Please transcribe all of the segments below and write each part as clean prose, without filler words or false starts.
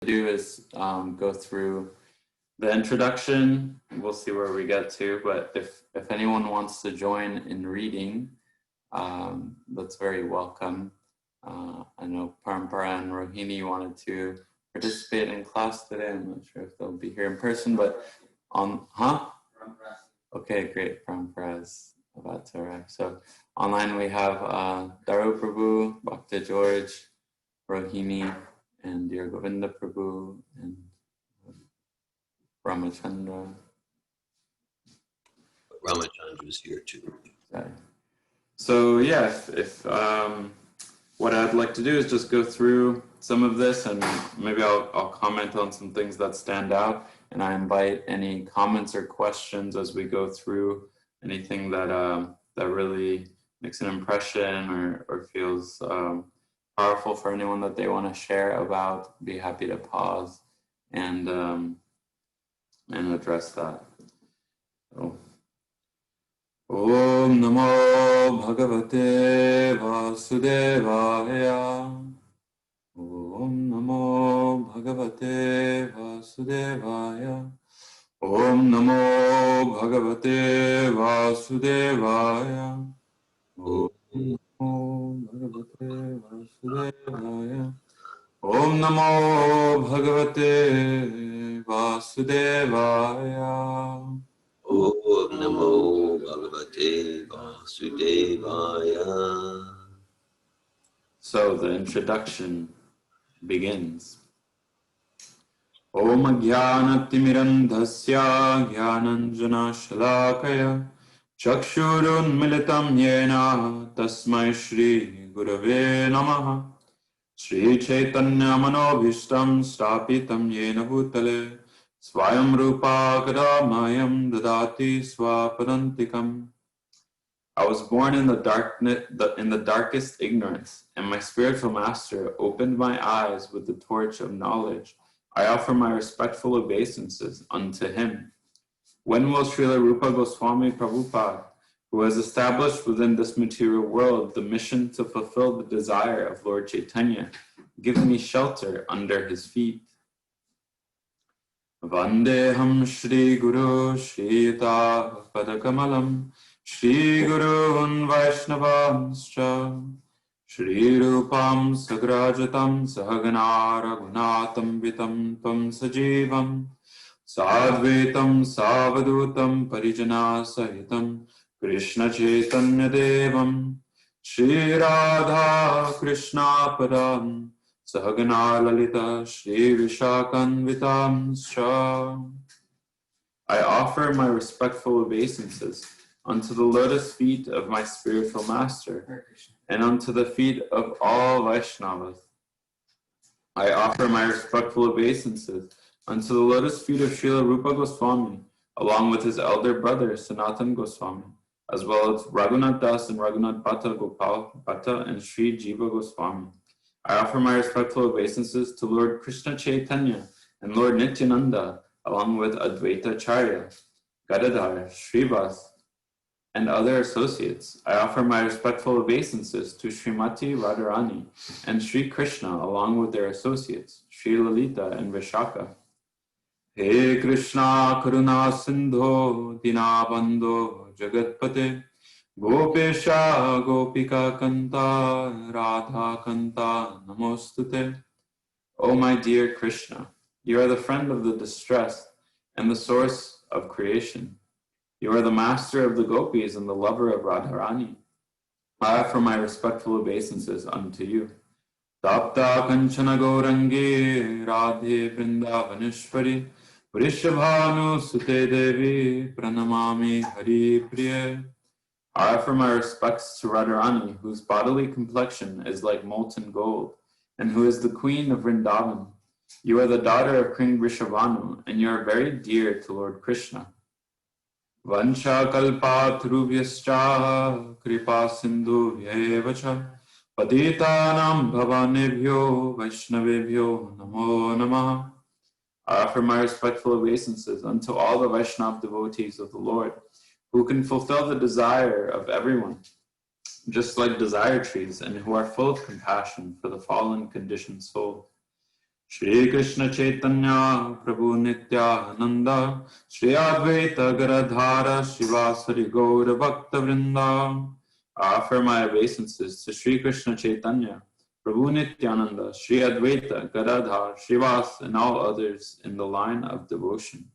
do is go through the introduction. We'll see where we get to, but if anyone wants to join in reading, that's very welcome. I know Parampara and Rohini wanted to participate in class today. I'm not sure if they'll be here in person, but Okay, great. Parampara is about to arrive. So online we have Daru Prabhu, Bhakta George, Rohini, and Dear Govinda Prabhu, and Ramachandra. Ramachandra is here too. Okay. So yeah, if what I'd like to do is just go through some of this, and maybe I'll comment on some things that stand out, and I invite any comments or questions as we go through anything that that really makes an impression or feels powerful for anyone that they want to share about. Be happy to pause and address that. So, Om Namo Bhagavate Vasudevaya. Om Namo Bhagavate Vasudevaya. Om Namo Bhagavate Vasudevaya. Om Namo Bhagavate Vasudevaya. Om Namo Bhagavate Vasudevaya. Om Namo Bhagavate Vasudevaya. So the introduction begins. Om Jnanatirandhasya Jnananjana Shalakaya Chakshurunmilitam Yena Tasmai Shri Gurave Namaha Shri Chaitanya Manobhishtam Stapitam Yena Bhutale Swayam Rupa Kadamayam Dadati Swapadantikam. I was born in the darkest ignorance, and my spiritual master opened my eyes with the torch of knowledge. I offer my respectful obeisances unto him. When will Srila Rupa Goswami Prabhupada, who has established within this material world the mission to fulfill the desire of Lord Chaitanya, give me shelter under his feet? Vandeham Shri Guru Shita Padakamalam Shri Gurun Vaishnavanscha Shri Rupam Sagrajatam Sahagana Raghunatam Vitam Tvam Sajivam Sadvaitam Savadutam Parijana Sahitam Krishna Chaitanya Devam Shri Radha Krishna Padam Sahagana Lalita Shri Vishakanvitam Shah. I offer my respectful obeisances unto the lotus feet of my spiritual master and unto the feet of all Vaishnavas. I offer my respectful obeisances unto the lotus feet of Srila Rupa Goswami, along with his elder brother Sanatan Goswami, as well as Raghunath Das and Raghunath Bhatta, Gopal Bhatta, and Sri Jiva Goswami. I offer my respectful obeisances to Lord Krishna Chaitanya and Lord Nityananda, along with Advaita Acharya, Gadadhar, Srivas, and other associates. I offer my respectful obeisances to Srimati Radharani and Sri Krishna, along with their associates, Sri Lalita and Vishaka. He Krishna Karuna Sindho Dinabandho Jagatpate Gopesha Gopika Kanta Radha Kanta Namostute. O my dear Krishna, you are the friend of the distressed and the source of creation. You are the master of the gopis and the lover of Radharani. I offer my respectful obeisances unto you. Tapta Kanchana Gaurangi Radhe Vrindavaneshwari Vrishabhanu Sute Devi Pranamami Hari Priya. I offer my respects to Radharani, whose bodily complexion is like molten gold, and who is the queen of Vrindavan. You are the daughter of King Vrishabhanu, and you are very dear to Lord Krishna. Vansha kalpatrubhyascha kripa sindhu vyevacha patitanam bhavanebhyo vaishnavebhyo namo namaha. I offer my respectful obeisances unto all the Vaishnav devotees of the Lord, who can fulfill the desire of everyone, just like desire trees, and who are full of compassion for the fallen conditioned soul. Shri Krishna Chaitanya Prabhu Nityananda Shri Advaita Garadhara Shivasari Gaura Bhakta Vrinda. I offer my obeisances to Shri Krishna Chaitanya Prabhu Nityananda Shri Advaita Garadhar Shivas and all others in the line of devotion.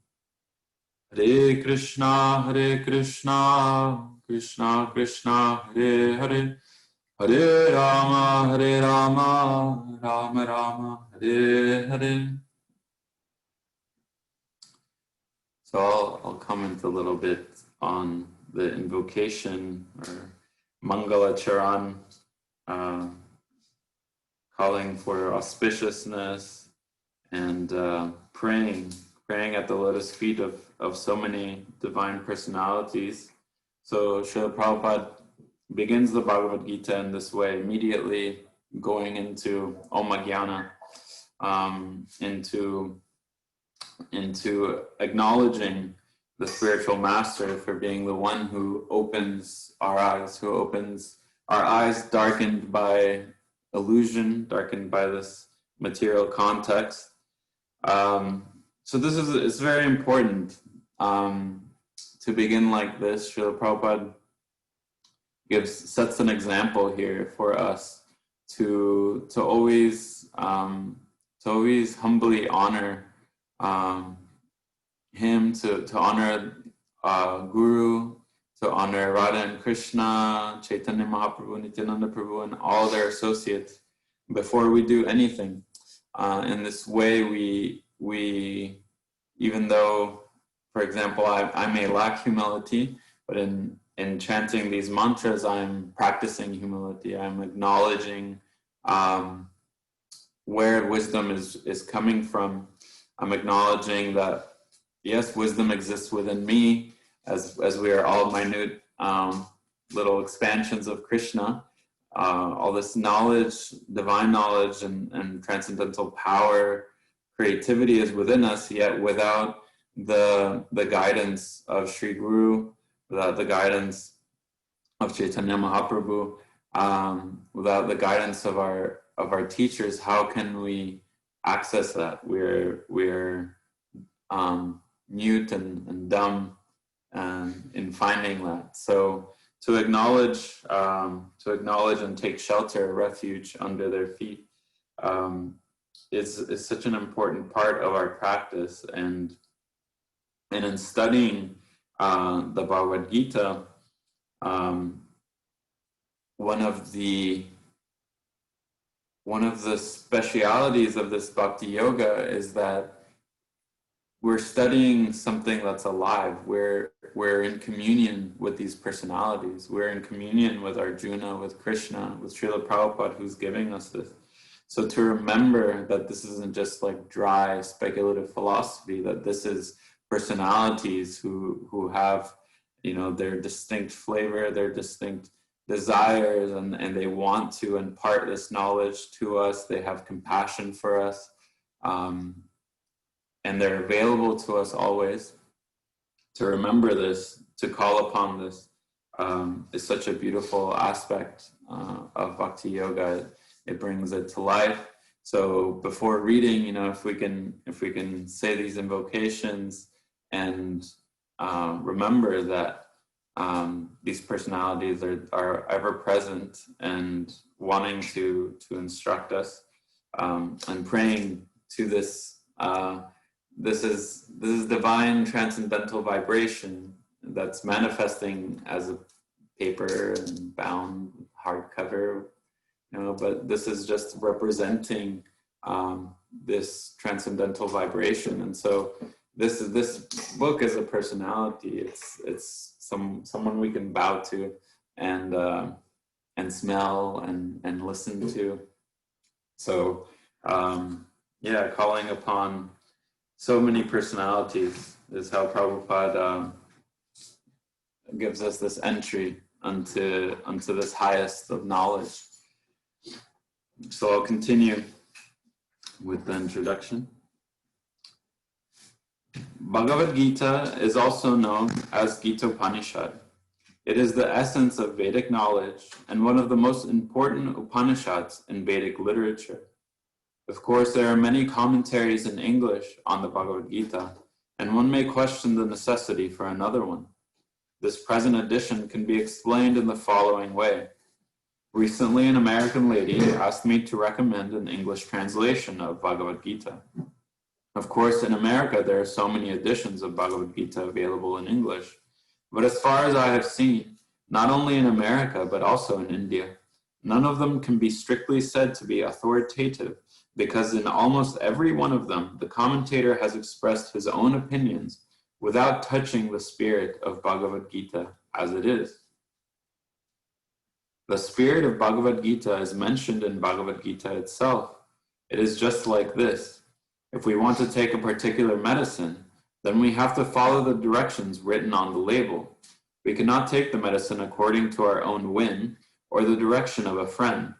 Hare Krishna Krishna Krishna Hare Hare Hare Rama Rama Rama Hare Hare. So I'll comment a little bit on the invocation or Mangala Charan, calling for auspiciousness and praying at the lotus feet of so many divine personalities. So Srila Prabhupada begins the Bhagavad Gita in this way, immediately going into Om Jnana, into acknowledging the spiritual master for being the one who opens our eyes darkened by illusion, darkened by this material context. So it's very important to begin like this. Srila Prabhupada sets an example here for us to always humbly honor him, to honor Guru, to honor Radha and Krishna, Chaitanya Mahaprabhu, Nityananda Prabhu, and all their associates before we do anything. In this way, we even though, for example, I may lack humility, but in chanting these mantras, I'm practicing humility. I'm acknowledging where wisdom is coming from. I'm acknowledging that, yes, wisdom exists within me, as we are all minute little expansions of Krishna. All this knowledge, divine knowledge and transcendental power, creativity is within us, yet without the guidance of Sri Guru, without the guidance of Chaitanya Mahaprabhu, without the guidance of our teachers, how can we access that? We're mute and dumb in finding that. So to acknowledge and take shelter, refuge under their feet, is such an important part of our practice. And in studying the Bhagavad Gita, one of the specialities of this bhakti yoga is that we're studying something that's alive. We're in communion with these personalities. We're in communion with Arjuna, with Krishna, with Srila Prabhupada, who's giving us this. So to remember that this isn't just like dry speculative philosophy, that this is personalities who have, their distinct flavor, their distinct desires, and they want to impart this knowledge to us. They have compassion for us, and they're available to us always. To remember this, to call upon this, is such a beautiful aspect of bhakti yoga. It brings it to life. So before reading, if we can say these invocations and remember that these personalities are ever present and wanting to instruct us, and praying to this. This is divine transcendental vibration that's manifesting as a paper and bound hardcover, but this is just representing this transcendental vibration. And so this book is a personality. It's someone we can bow to and smell and listen to. So calling upon so many personalities is how Prabhupada gives us this entry unto this highest of knowledge. So I'll continue with the introduction. Bhagavad Gita is also known as Gita Upanishad. It is the essence of Vedic knowledge and one of the most important Upanishads in Vedic literature. Of course, there are many commentaries in English on the Bhagavad Gita, and one may question the necessity for another one. This present edition can be explained in the following way. Recently, an American lady asked me to recommend an English translation of Bhagavad Gita. Of course, in America, there are so many editions of Bhagavad Gita available in English, but as far as I have seen, not only in America, but also in India, none of them can be strictly said to be authoritative, because in almost every one of them, the commentator has expressed his own opinions without touching the spirit of Bhagavad Gita as it is. The spirit of Bhagavad Gita is mentioned in Bhagavad Gita itself. It is just like this. If we want to take a particular medicine, then we have to follow the directions written on the label. We cannot take the medicine according to our own whim or the direction of a friend.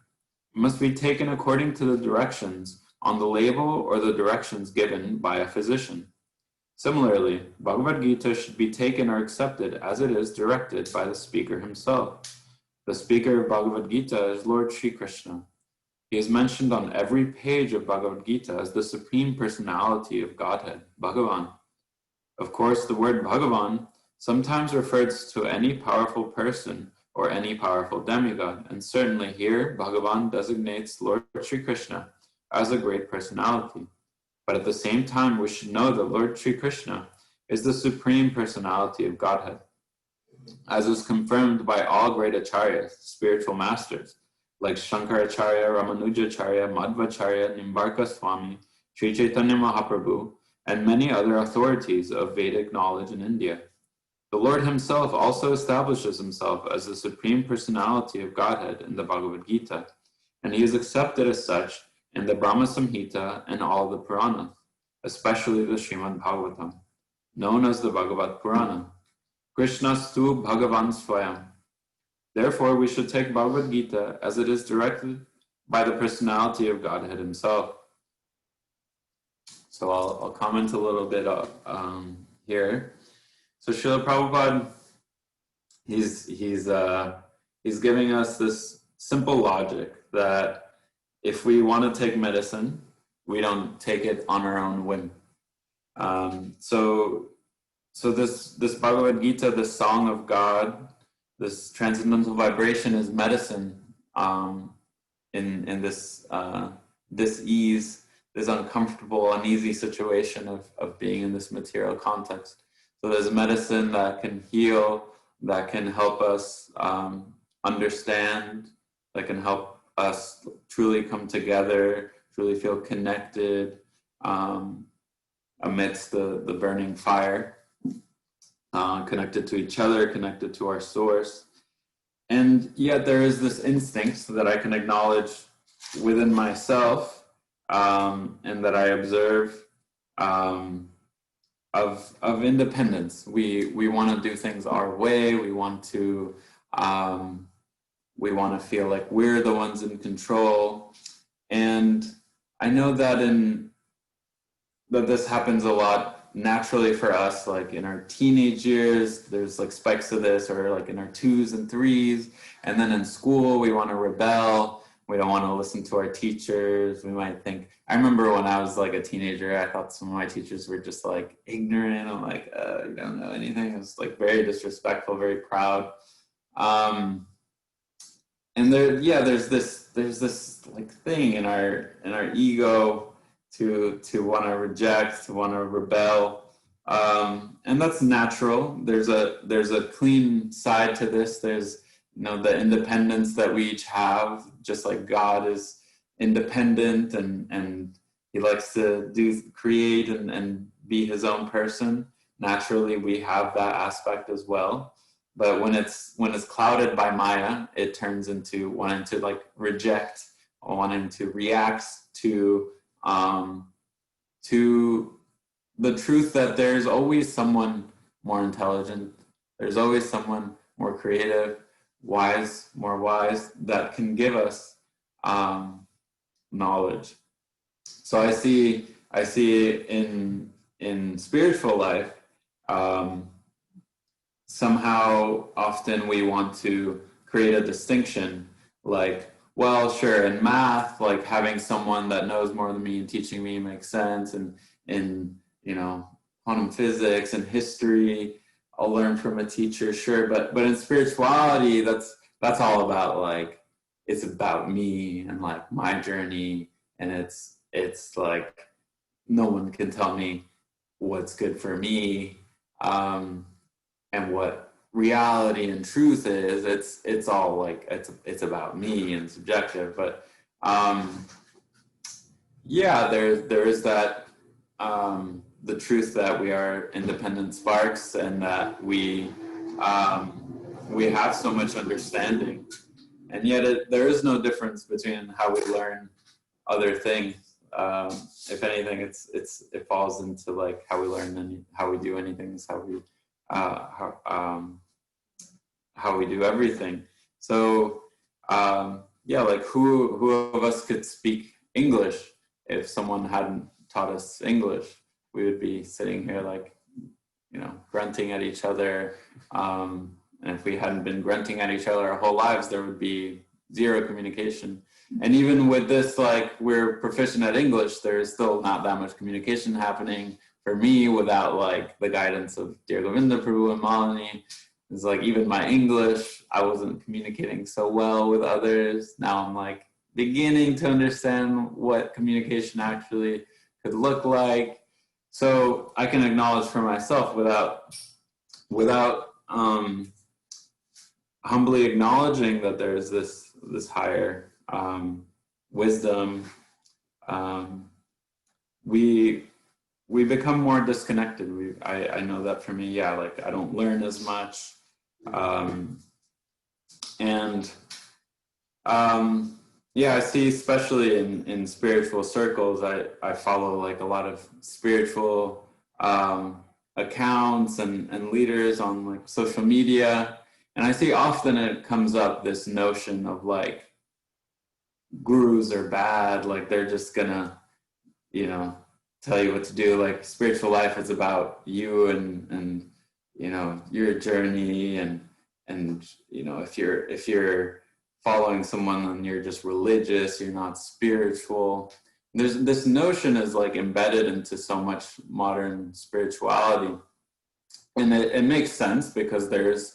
It must be taken according to the directions on the label or the directions given by a physician. Similarly, Bhagavad Gita should be taken or accepted as it is directed by the speaker himself. The speaker of Bhagavad Gita is Lord Sri Krishna. He is mentioned on every page of Bhagavad Gita as the Supreme Personality of Godhead, Bhagavan. Of course, the word Bhagavan sometimes refers to any powerful person or any powerful demigod, and certainly here, Bhagavan designates Lord Sri Krishna as a great personality. But at the same time, we should know that Lord Sri Krishna is the Supreme Personality of Godhead, as is confirmed by all great acharyas, spiritual masters, like Shankaracharya, Ramanujacharya, Madhvacharya, Nimbarka Swami, Sri Chaitanya Mahaprabhu, and many other authorities of Vedic knowledge in India. The Lord himself also establishes himself as the Supreme Personality of Godhead in the Bhagavad Gita, and he is accepted as such in the Brahma Samhita and all the Puranas, especially the Srimad Bhagavatam, known as the Bhagavad Purana. Krishnastu Bhagavan Swayam. Therefore, we should take Bhagavad Gita as it is directed by the personality of Godhead himself. So I'll comment a little bit here. So Srila Prabhupada, he's giving us this simple logic that if we want to take medicine, we don't take it on our own whim. So this Bhagavad Gita, this song of God, this transcendental vibration is medicine in this ease, this uncomfortable, uneasy situation of being in this material context. So there's medicine that can heal, that can help us understand, that can help us truly come together, truly feel connected amidst the burning fire, connected to each other, connected to our source. And yet there is this instinct that I can acknowledge within myself and that I observe of independence. We want to do things our way. We want to feel like we're the ones in control. And I know that that this happens a lot naturally for us, like in our teenage years, there's like spikes of this, or like in our 2s and 3s. And then in school, we want to rebel. We don't want to listen to our teachers. We might think, I remember when I was like a teenager, I thought some of my teachers were just like ignorant. I'm like, you don't know anything. It was like very disrespectful, very proud. And there's this like thing in our ego to want to reject, to want to rebel, and that's natural. There's a clean side to this. There's the independence that we each have, just like God is independent and he likes to create and be his own person. Naturally, we have that aspect as well. But when it's clouded by Maya, it turns into wanting to like reject, wanting to react to the truth that there's always someone more intelligent, there's always someone more creative, more wise, that can give us knowledge. So I see in spiritual life, somehow often we want to create a distinction, like well, sure, in math, like having someone that knows more than me and teaching me makes sense. And in, quantum physics and history, I'll learn from a teacher, sure. But in spirituality, that's all about like, it's about me and like my journey. And it's like, no one can tell me what's good for me, and what reality and truth is. It's all like it's about me and subjective. But yeah, there is that, the truth that we are independent sparks, and that we have so much understanding, and yet there is no difference between how we learn other things. If anything, it falls into like how we learn and how we do anything is how we do everything. So yeah, like who of us could speak English if someone hadn't taught us English? We would be sitting here like, grunting at each other. And if we hadn't been grunting at each other our whole lives, there would be zero communication. And even with this, like we're proficient at English, there's still not that much communication happening for me without like the guidance of Dear Govinda Prabhu and Malini. It's like even my English, I wasn't communicating so well with others. Now I'm like beginning to understand what communication actually could look like. So I can acknowledge for myself without humbly acknowledging that there's this higher wisdom. We become more disconnected. I know that for me, yeah, like I don't learn as much. Yeah, I see, especially in spiritual circles, I follow like a lot of spiritual accounts and leaders on like social media. And I see often it comes up this notion of like gurus are bad, like they're just gonna, tell you what to do. Like spiritual life is about you and your journey, and if you're following someone and you're just religious, you're not spiritual. There's this notion is like embedded into so much modern spirituality, and it makes sense because there's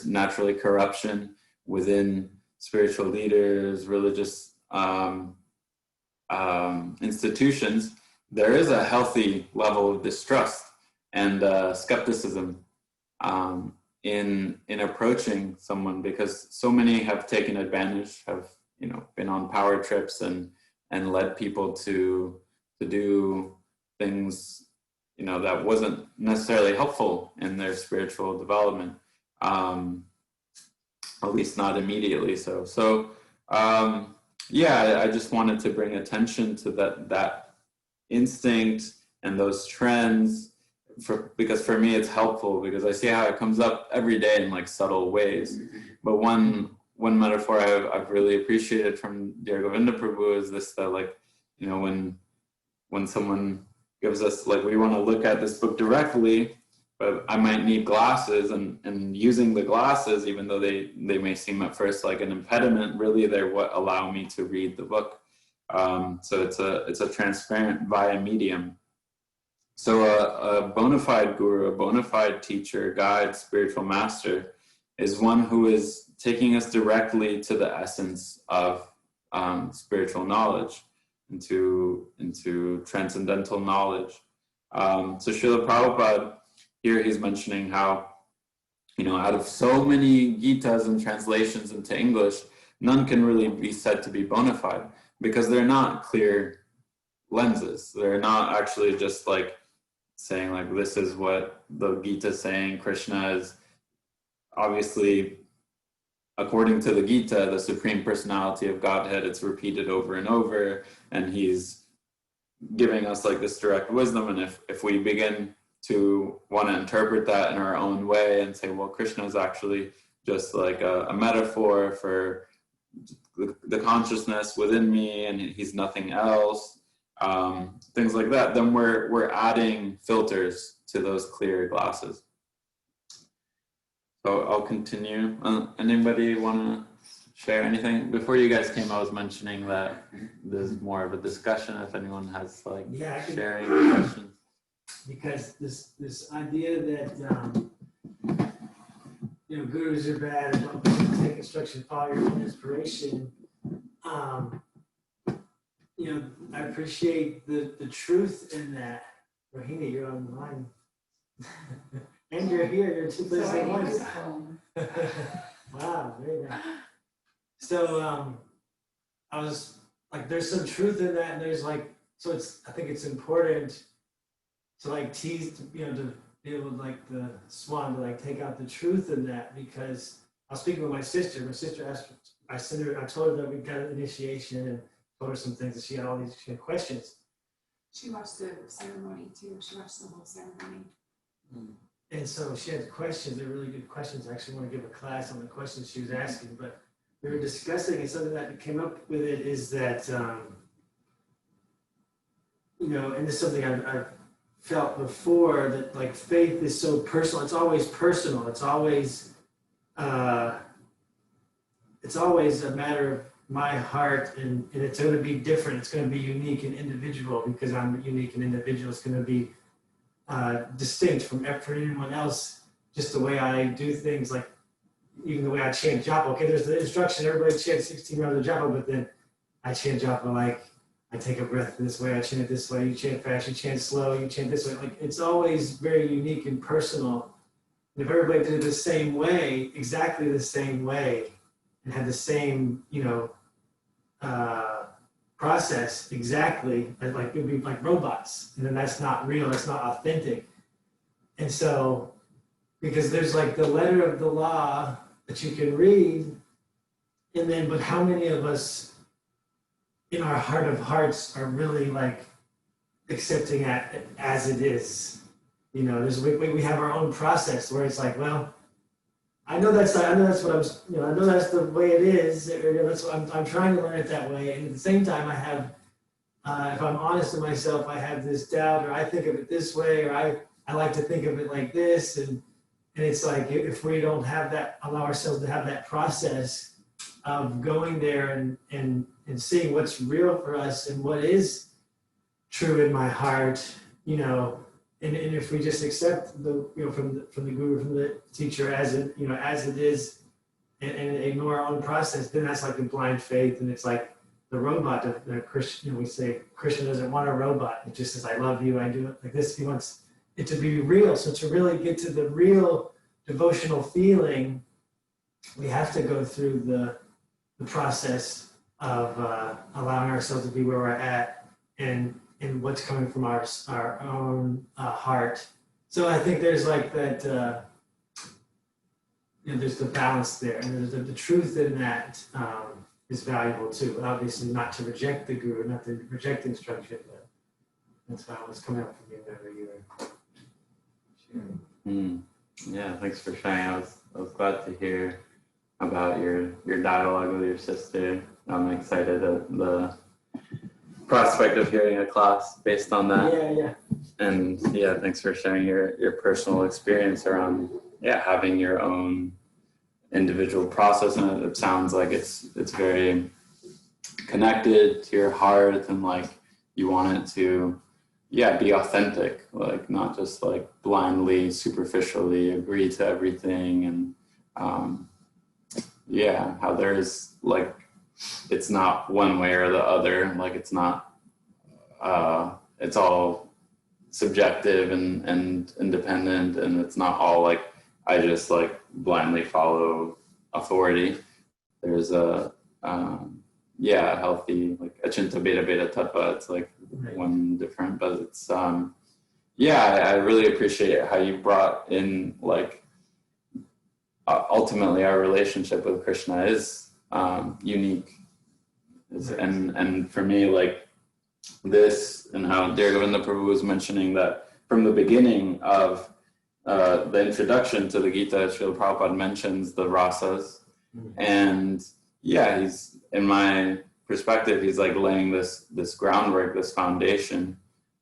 naturally corruption within spiritual leaders, religious institutions. There is a healthy level of distrust and skepticism in approaching someone, because so many have taken advantage, have been on power trips and led people to do things that wasn't necessarily helpful in their spiritual development, at least not immediately. So yeah, I just wanted to bring attention to that instinct and those trends, because for me it's helpful, because I see how it comes up every day in like subtle ways. But one metaphor I've really appreciated from Dear Govinda Prabhu is this, that like, when someone gives us, like, we want to look at this book directly, but I might need glasses, and using the glasses, even though they may seem at first like an impediment, really they're what allow me to read the book. So it's a transparent via medium. So a bona fide guru, a bona fide teacher, guide, spiritual master is one who is taking us directly to the essence of spiritual knowledge, into transcendental knowledge. So Srila Prabhupada, here he's mentioning how, out of so many Gitas and translations into English, none can really be said to be bona fide, because they're not clear lenses. They're not actually just like saying like, this is what the Gita is saying. Krishna is obviously, according to the Gita, the Supreme Personality of Godhead. It's repeated over and over, and he's giving us like this direct wisdom. And if we begin to want to interpret that in our own way and say, well, Krishna is actually just like a metaphor for the consciousness within me, and he's nothing else, things like that, then we're adding filters to those clear glasses. So I'll continue. Anybody want to share anything? Before you guys came, I was mentioning that there's more of a discussion if anyone has like sharing questions. Because this idea that gurus are bad, and don't take instruction, follow your own inspiration. I appreciate the truth in that. Rohini, you're on the line. And you're here, you're two places at once. Wow, very nice. So I was like, there's some truth in that, and there's like, so I think it's important to like tease, to be able to like the swan to like take out the truth in that, because I was speaking with my sister. My sister asked, I told her that we got an initiation and told her some things, and she had questions. She watched the ceremony too. She watched the whole ceremony. And so she had questions. They're really good questions. I actually want to give a class on the questions she was asking, but we were discussing, and something that came up with it is that, and this is something I've felt before, that like faith is so personal. It's always personal. It's always a matter of my heart, and it's going to be different. It's going to be unique and individual, because I'm unique and individual. It's going to be distinct from anyone else. Just the way I do things, like even the way I chant japa. Okay, there's the instruction, everybody chants 16 rounds of japa, but then I chant japa like I take a breath this way, I chant it this way, you chant fast, you chant slow, you chant this way. Like, it's always very unique and personal. And if everybody did it the same way, exactly the same way, and had the same, process exactly, like it would be like robots. And then that's not real, that's not authentic. And so, because there's like the letter of the law that you can read, and then, but how many of us in our heart of hearts are really like accepting it as it is? We have our own process where it's like, well, I know that's what I'm, I know that's the way it is. That's what I'm trying to learn it that way. And at the same time, I have, if I'm honest with myself, I have this doubt, or I think of it this way, or I like to think of it like this. And it's like, if we don't have that, allow ourselves to have that process of going there and seeing what's real for us and what is true in my heart, and if we just accept from the guru, from the teacher as it is, and ignore our own process, then that's like a blind faith, and it's like the robot of the Christian. We say Krishna doesn't want a robot. It just says, I love you, I do it like this. He wants it to be real. So to really get to the real devotional feeling, we have to go through the process of allowing ourselves to be where we're at, and what's coming from our own heart. So I think there's like that, there's the balance there, and there's the truth in that is valuable too. But obviously not to reject the guru, not to reject the instruction, but that's how it's coming up for me whenever you were sharing. Yeah, thanks for sharing. I was glad to hear about your dialogue with your sister. I'm excited at the prospect of hearing a class based on that. Yeah. And yeah, thanks for sharing your personal experience around having your own individual process. And it sounds like it's very connected to your heart, and like you want it to be authentic, like not just like blindly, superficially agree to everything. And how there's like, it's not one way or the other, like it's not, it's all subjective and independent, and it's not all like, I just like blindly follow authority. There's a healthy, like achinta beta beta tattva. It's like one different, but it's I really appreciate how you brought in like ultimately our relationship with Krishna is unique, and for me, like this, and how Dear Govinda Prabhu was mentioning that from the beginning of the introduction to the Gita, Srila Prabhupada mentions the rasas, and he's, in my perspective, he's like laying this groundwork, this foundation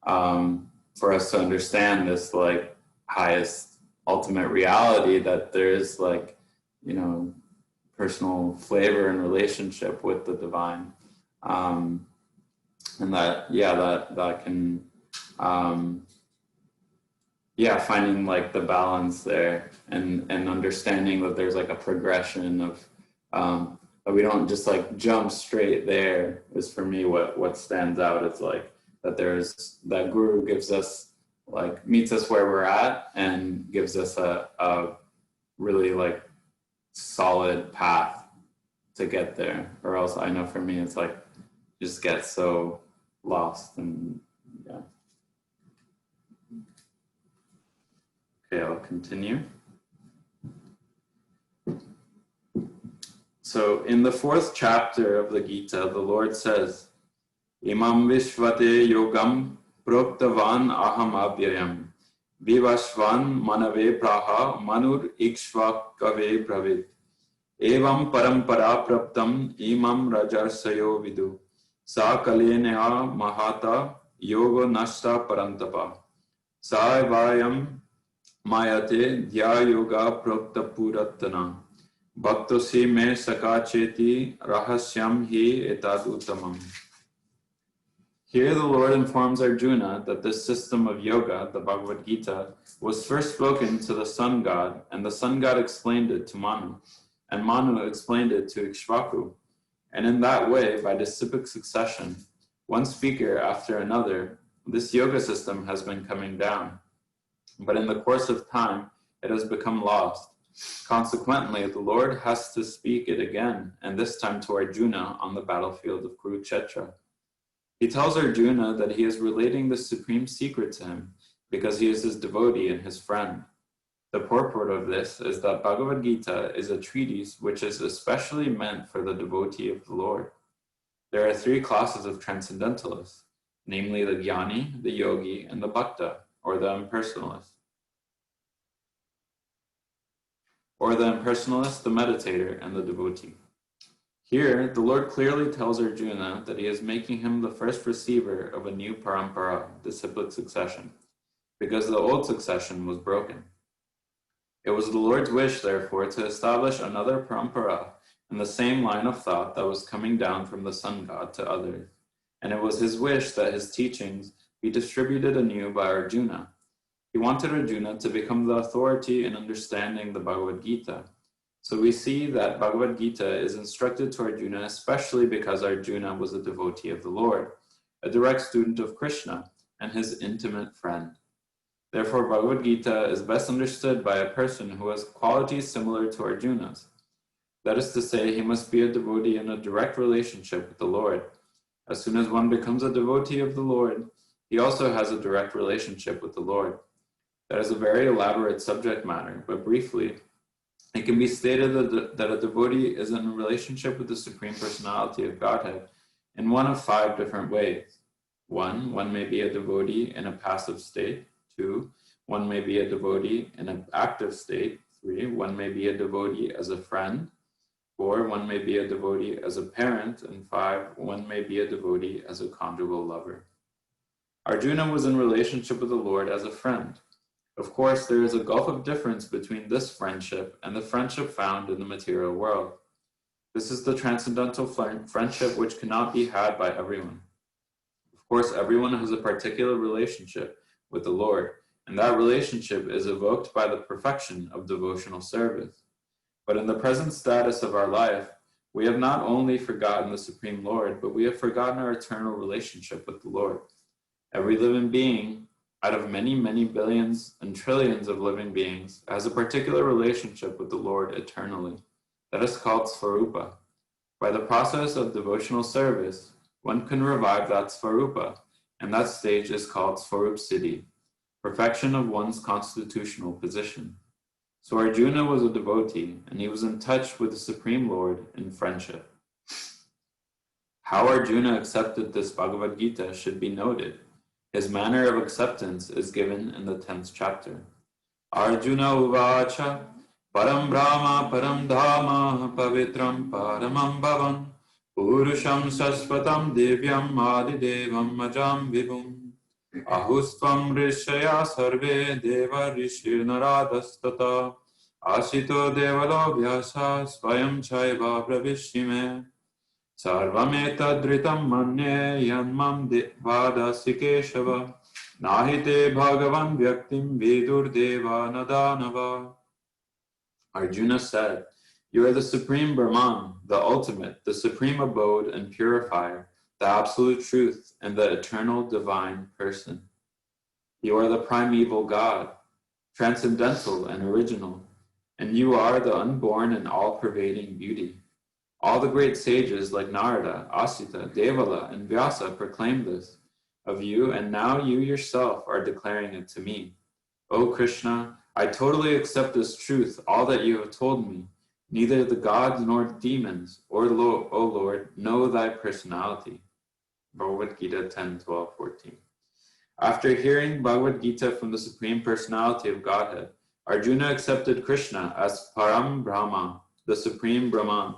for us to understand this like highest ultimate reality, that there is like, personal flavor and relationship with the divine. And that can, finding like the balance there and understanding that there's like a progression of, that we don't just like jump straight there is for me what stands out. It's like that that Guru gives us, like meets us where we're at and gives us a really like solid path to get there, or else I know for me it's like just get so lost. And yeah, okay, I'll continue. So in the 4th chapter of the Gita, the Lord says, Imam Vishvate Yogam Proktavan Aham Abhyayam Vivashvan Manave Praha Manur Ikshvakave Pravit Evam Parampara Praptam Imam Rajarsayo Vidu Sa Kalenaya Mahata Yoga Nashta Parantapa Sa Vayam Mayate Dhya Yoga Prokta Puratana Bhaktosi me sakacheti rahasyam hi etad uttamam. Here the Lord informs Arjuna that this system of yoga, the Bhagavad Gita, was first spoken to the sun god, and the sun god explained it to Manu, and Manu explained it to Ikshvaku. And in that way, by disciplic succession, one speaker after another, this yoga system has been coming down. But in the course of time, it has become lost. Consequently, the Lord has to speak it again, and this time to Arjuna on the battlefield of Kurukshetra. He tells Arjuna that he is relating the supreme secret to him because he is his devotee and his friend. The purport of this is that Bhagavad Gita is a treatise which is especially meant for the devotee of the Lord. There are 3 classes of transcendentalists, namely the Jnani, the Yogi, and the Bhakta, or the impersonalist. Or the impersonalist, the meditator, and the devotee. Here, the Lord clearly tells Arjuna that he is making him the first receiver of a new parampara, disciplic succession, because the old succession was broken. It was the Lord's wish, therefore, to establish another parampara in the same line of thought that was coming down from the sun god to others, and it was his wish that his teachings be distributed anew by Arjuna. He wanted Arjuna to become the authority in understanding the Bhagavad Gita. So we see that Bhagavad Gita is instructed to Arjuna especially because Arjuna was a devotee of the Lord, a direct student of Krishna, and his intimate friend. Therefore, Bhagavad Gita is best understood by a person who has qualities similar to Arjuna's. That is to say, he must be a devotee in a direct relationship with the Lord. As soon as one becomes a devotee of the Lord, he also has a direct relationship with the Lord. That is a very elaborate subject matter, but briefly, it can be stated that a devotee is in a relationship with the Supreme Personality of Godhead in one of 5 different ways. 1, one may be a devotee in a passive state. 2, one may be a devotee in an active state. 3, one may be a devotee as a friend. 4, one may be a devotee as a parent. And 5, one may be a devotee as a conjugal lover. Arjuna was in relationship with the Lord as a friend. Of course, there is a gulf of difference between this friendship and the friendship found in the material world. This is the transcendental friendship which cannot be had by everyone. Of course, everyone has a particular relationship with the Lord, and that relationship is evoked by the perfection of devotional service. But in the present status of our life, we have not only forgotten the Supreme Lord, but we have forgotten our eternal relationship with the Lord. Every living being, out of many, many billions and trillions of living beings, has a particular relationship with the Lord eternally. That is called Svarupa. By the process of devotional service, one can revive that Svarupa, and that stage is called Svarup Siddhi, perfection of one's constitutional position. So Arjuna was a devotee, and he was in touch with the Supreme Lord in friendship. How Arjuna accepted this Bhagavad Gita should be noted. His manner of acceptance is given in the 10th chapter. Arjuna uvacha param brahma param dhamma pavitram paramam bhavan purusham sasvatam divyam adidevam majam vibhum ahustvam rishaya sarve deva rishir naradastata Asito devalo vyasa svayam chaiva pravishime sarvametadritam manye yanmam vadasi keshava nahite bhagavan vyaktim vidur deva nadanava. Arjuna said, "You are the supreme Brahman, the ultimate, the supreme abode and purifier, the absolute truth, and the eternal divine person. You are the primeval God, transcendental and original, and you are the unborn and all-pervading beauty. All the great sages like Narada, Asita, Devala, and Vyasa proclaim this of you, and now you yourself are declaring it to me. O Krishna, I totally accept this truth, all that you have told me. Neither the gods nor demons, O Lord, know thy personality." Bhagavad Gita 10, 12, 14. After hearing Bhagavad Gita from the Supreme Personality of Godhead, Arjuna accepted Krishna as Param Brahma, the Supreme Brahman.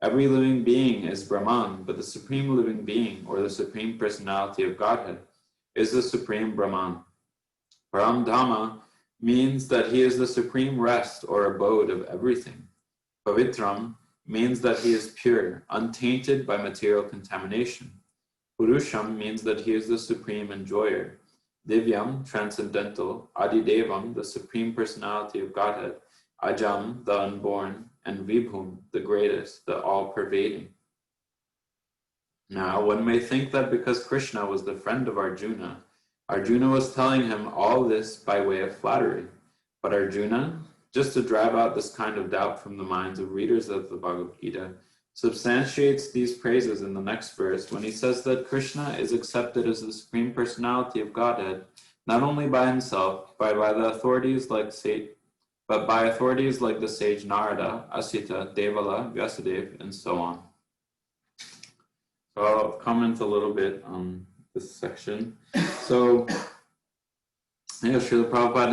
Every living being is Brahman, but the Supreme Living Being, or the Supreme Personality of Godhead, is the Supreme Brahman. Param Dhamma means that he is the supreme rest or abode of everything. Pavitram means that he is pure, untainted by material contamination. Purusham means that he is the supreme enjoyer. Divyam, transcendental. Adidevam, the supreme personality of Godhead. Ajam, the unborn. And Vibhum, the greatest, the all-pervading. Now, one may think that because Krishna was the friend of Arjuna, Arjuna was telling him all this by way of flattery. But Arjuna, just to drive out this kind of doubt from the minds of readers of the Bhagavad Gita, substantiates these praises in the next verse when he says that Krishna is accepted as the Supreme Personality of Godhead, not only by himself, but by the authorities like the sage Narada, Asita, Devala, Vyasadeva, and so on. So I'll comment a little bit on this section. So, Srila Prabhupada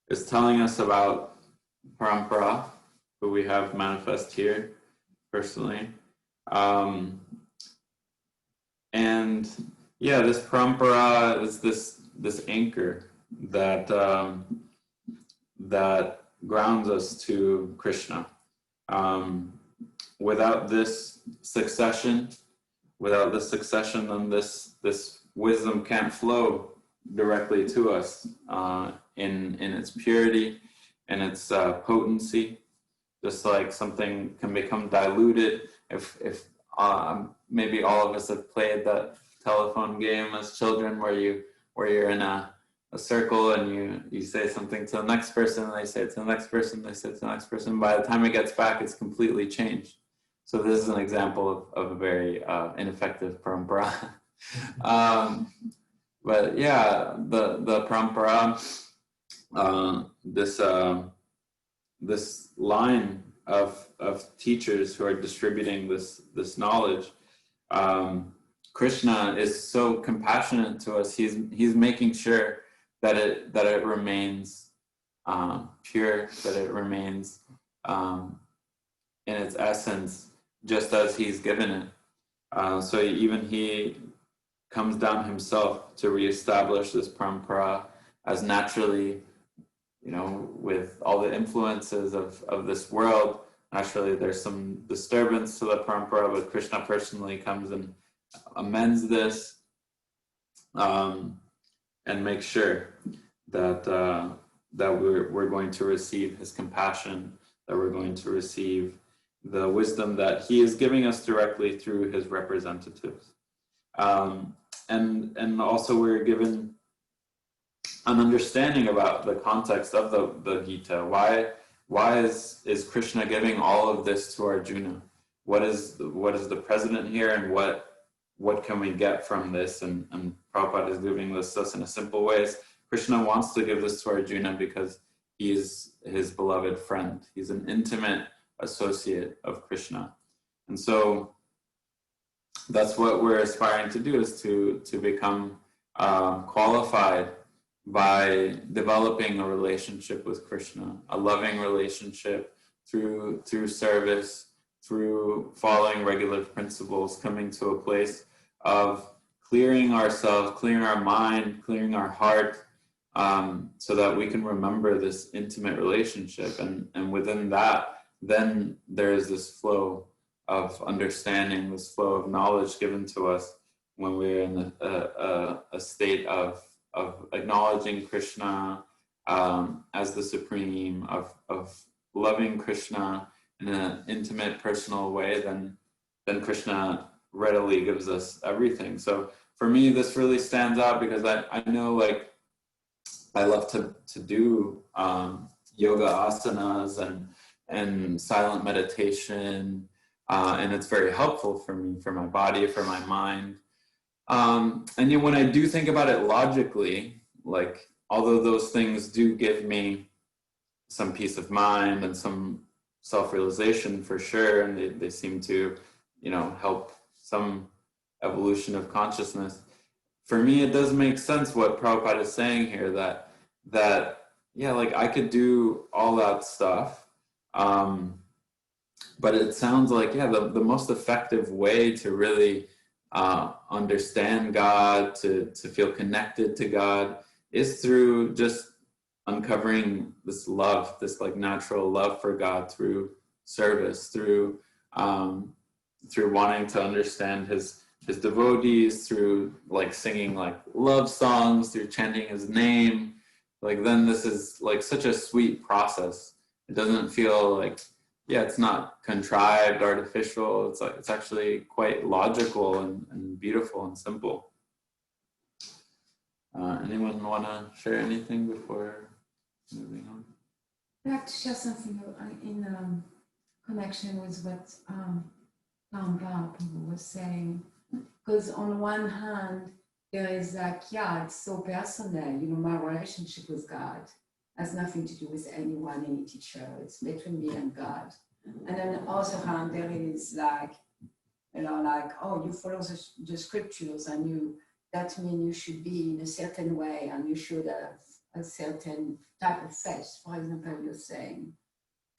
is telling us about parampara, who we have manifest here personally. And yeah, this parampara is this anchor that that grounds us to Krishna. Without this succession, then this wisdom can't flow directly to us in its purity and its potency. Just like something can become diluted if maybe all of us have played that telephone game as children where you're in a circle and you say something to the next person, and they say it to the next person, they say it to the next person. By the time it gets back, it's completely changed. So this is an example of a very ineffective parampara. But yeah, the parampara, this line of teachers who are distributing this knowledge, Krishna is so compassionate to us. He's making sure that it remains pure, that it remains in its essence, just as he's given it. So even he comes down himself to reestablish this parampara as naturally, with all the influences of this world. Naturally, there's some disturbance to the parampara, but Krishna personally comes and amends this and makes sure that we're going to receive his compassion, that we're going to receive the wisdom that he is giving us directly through his representatives. And also we're given an understanding about the context of the Gita. Why is Krishna giving all of this to Arjuna? What is the precedent here, and what can we get from this? And Prabhupada is giving this to us in a simple way. Krishna wants to give this to Arjuna because he is his beloved friend. He's an intimate associate of Krishna. And so that's what we're aspiring to do, is to become qualified by developing a relationship with Krishna, a loving relationship through service, through following regular principles, coming to a place of clearing ourselves, clearing our mind, clearing our heart, so that we can remember this intimate relationship. And within that, then there is this flow of understanding, this flow of knowledge given to us when we're in a state of acknowledging Krishna as the supreme, of loving Krishna in an intimate, personal way. Then Krishna readily gives us everything. So for me, this really stands out because I know, like, I love to do yoga asanas and silent meditation, and it's very helpful for me, for my body, for my mind. And yet when I do think about it logically, like, although those things do give me some peace of mind and some self-realization for sure, and they seem to, help some evolution of consciousness, for me, it does make sense what Prabhupada is saying here, that yeah, like, I could do all that stuff, but it sounds like, yeah, the most effective way to really understand God, to feel connected to God, is through just uncovering this love, this like natural love for God, through service, through wanting to understand his devotees, through like singing like love songs, through chanting his name. Like, then this is like such a sweet process. It doesn't feel like, yeah, it's not contrived, artificial. It's like, it's actually quite logical and beautiful and simple. Anyone want to share anything before moving on? I'd like to share something in connection with what Prabhupada was saying. Because on one hand, there is like, yeah, it's so personal. My relationship with God has nothing to do with anyone, any teacher. It's between me and God. And then on the other hand, there is like, like, oh, you follow the scriptures, and that means you should be in a certain way, and you should have a certain type of faith, for example, you're saying.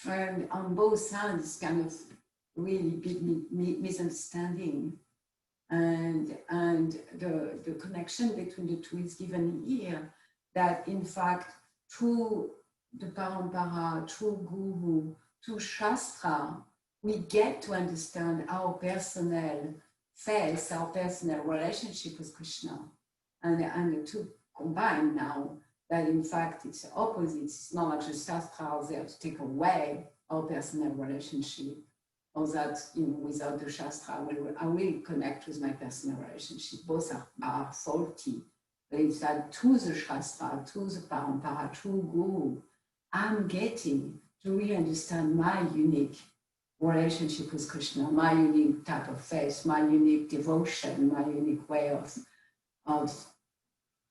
And on both sides, it's kind of really big misunderstanding. And the connection between the two is given here, that in fact, through the parampara, through guru, through shastra, we get to understand our personal faith, our personal relationship with Krishna. And the two combine now, that in fact it's the opposite. It's not like the shastra are there to take away our personal relationship, or that without the shastra I will connect with my personal relationship. Both are faulty. But it's that through the shastra, through the parampara, through guru, I'm getting to really understand my unique relationship with Krishna, my unique type of faith, my unique devotion, my unique way of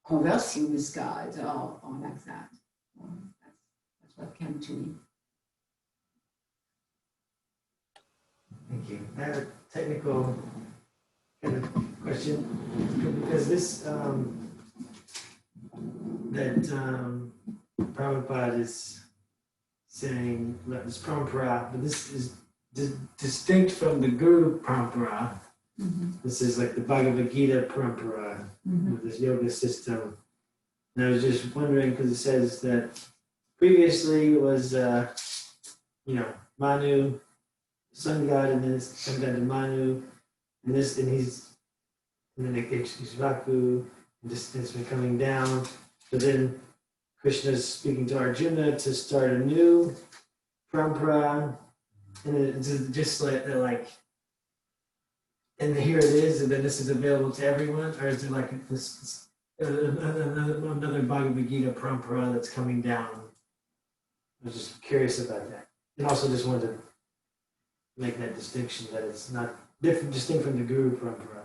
conversing with God, or like that. That's what came to me. Thank you. I have a technical kind of question, because this Prabhupada is saying that this parampara, but this is distinct from the Guru parampara. Mm-hmm. This is like the Bhagavad Gita parampara, with this yoga system. And I was just wondering, because it says that previously it was, Manu, sun god, and then it's sun god to Manu, and then it's Vaku, and just it's been coming down. But then Krishna's speaking to Arjuna to start a new parampara, and it's just like, and here it is, and then this is available to everyone, or is it like this another Bhagavad Gita parampara that's coming down? I was just curious about that, and also just wanted to make that distinction that it's not distinct from the Guru parampara.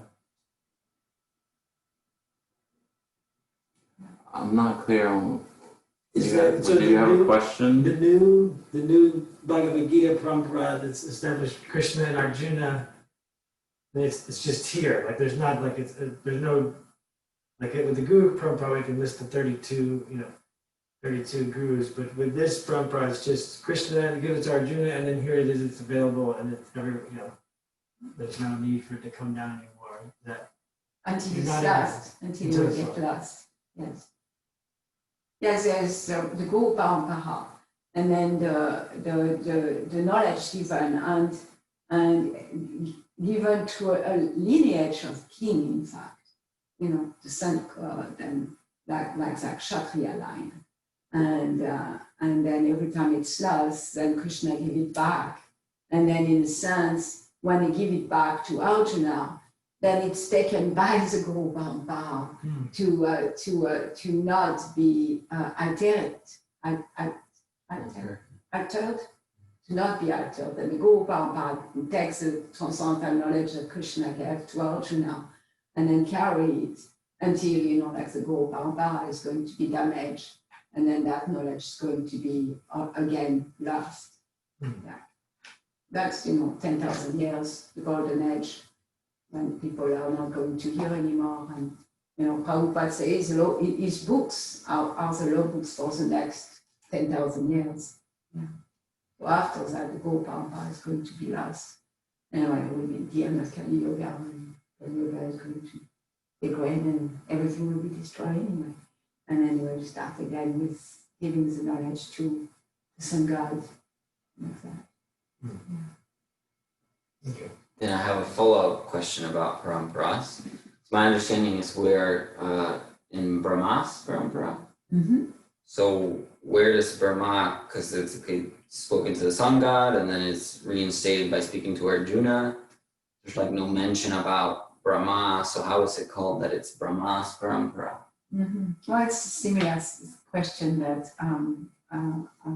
I'm not clear on. Do So you have a question? The new Bhagavad Gita parampara that's established Krishna and Arjuna. It's just here. Like there's not like there's no like with the Guru parampara we can list the 32 gurus, but with this parampara it's just Krishna gives it to Arjuna, and then here it is. It's available, and it's never there's no need for it to come down anymore. That until it's lost, until you get lost. Yes. yes, there's the Guru Parampara, and then the knowledge given and given to a lineage of king, in fact, the sun god and like that Kshatriya line. And then every time it's lost, then Krishna give it back. And then in a sense, when he give it back to Arjuna, then it's taken by the Guru Parampara to not be altered, to not be altered. And the Guru Parampara takes the transcendental knowledge that Krishna gave to Arjuna and then carry it until, like the Guru Parampara is going to be damaged. And then that knowledge is going to be again lost. Yeah. That's 10,000 years, the golden age, when people are not going to hear anymore. And Prabhupada says his books are the law books for the next 10,000 years. Yeah. So after that, the Guru Parampara is going to be lost. Anyway, we mean the end of Kali Yoga, and Kali Yoga is going to degrade and everything will be destroyed anyway. And then we'll start again with giving the knowledge to the sun god. Like that. Yeah. Okay. Then I have a follow-up question about paramparas. My understanding is we're in Brahma's parampara. Mm-hmm. So where does Brahma, because it's spoken to the sun god and then it's reinstated by speaking to Arjuna, there's like no mention about Brahma, so how is it called that it's Brahma's parampara? Mm-hmm. Well, it's a similar question that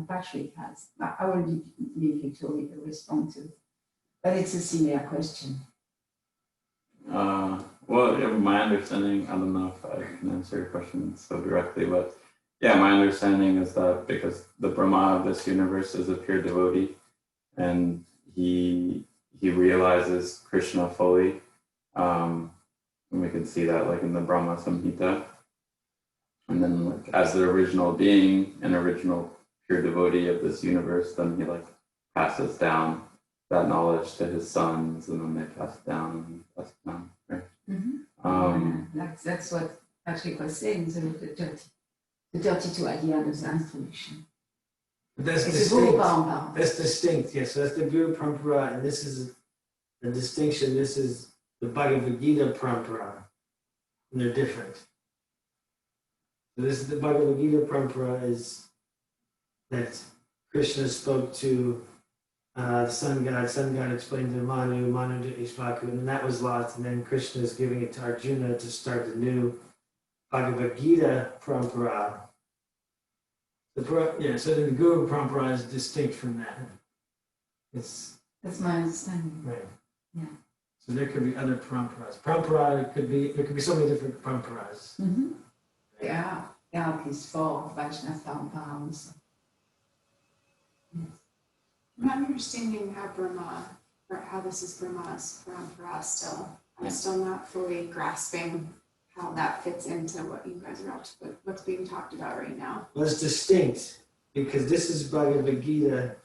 Patrick has. I will leave you to respond to, but it's a similar question. Well, yeah, my understanding, I don't know if I can answer your question so directly, but yeah, my understanding is that because the Brahma of this universe is a pure devotee, and he realizes Krishna fully, and we can see that like in the Brahma Samhita. And then like as the original being, an original pure devotee of this universe, then he like passes down that knowledge to his sons, and then they pass it down and pass it down. Right? Mm-hmm. That's what Patrick was saying, the 32 idea of the information. That's It's a Guru distinct. Parampara. That's distinct, yes. So that's the Guru Parampara, and this is the distinction. This is the Bhagavad Gita Parampara, and they're different. So this is the Bhagavad Gita Parampara is that Krishna spoke to sun god explained to Manu to Ishvaku, and that was lost, and then Krishna is giving it to Arjuna to start the new Bhagavad Gita Parampara. So the Guru Parampara is distinct from that. That's my understanding. Right. Yeah. So there could be other paramparas. Parampara there could be so many different paramparas. Mm-hmm. There are these 4 Vaishnava Parampara also. Yes. I'm not understanding how Brahma, or how this is Brahma's parampara still. I'm still not fully grasping how that fits into what you guys are up to, what's being talked about right now. Well, it's distinct because this is Bhagavad Gita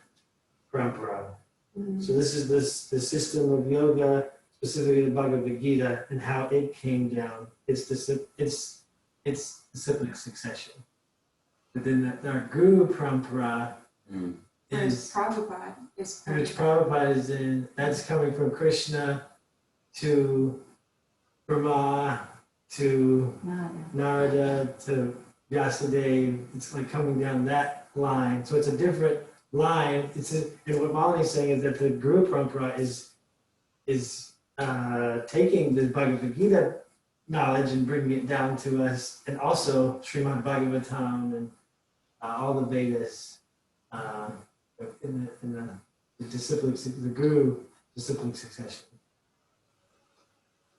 Parampara. Mm-hmm. So this is the system of yoga, specifically the Bhagavad Gita, and how it came down. It's disciplic succession. But then our Guru Parampara is Prabhupada which Prabhupada is in. That's coming from Krishna to Brahma to Narada to Vyasadeva. It's like coming down that line. So it's a different line. And what Molly's saying is that the Guru Parampara is taking the Bhagavad Gita knowledge and bringing it down to us, and also Srimad Bhagavatam and all the Vedas in the the Guru disciplic succession.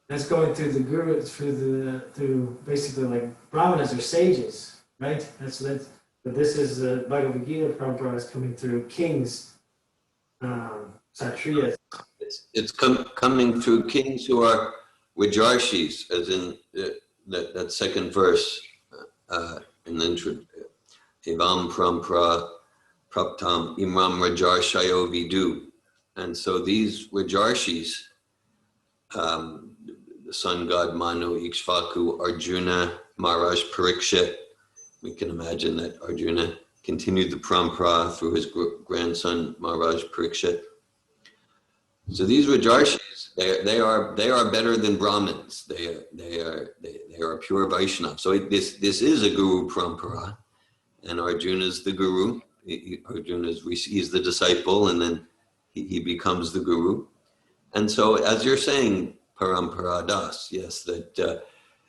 That's going through the Guru, through basically like Brahmanas or sages, right? But this is the Bhagavad Gita Parampara is coming through kings, Kshatriyas. It's coming through kings who are Vijarshis, as in that second verse in the intro. Evam Parampara Praptam Imam Rajarshayo Vidu. And so these Vijarshis, the sun god Manu, Ikshvaku, Arjuna, Maharaj Parikshit, we can imagine that Arjuna continued the parampara through his grandson Maharaj Parikshit. So these Rajarshis, they are better than Brahmins. They are pure Vaishnava. So this is a guru parampara, and Arjuna is the guru. He's the disciple, and then he becomes the guru. And so, as you're saying, parampara das, yes, that.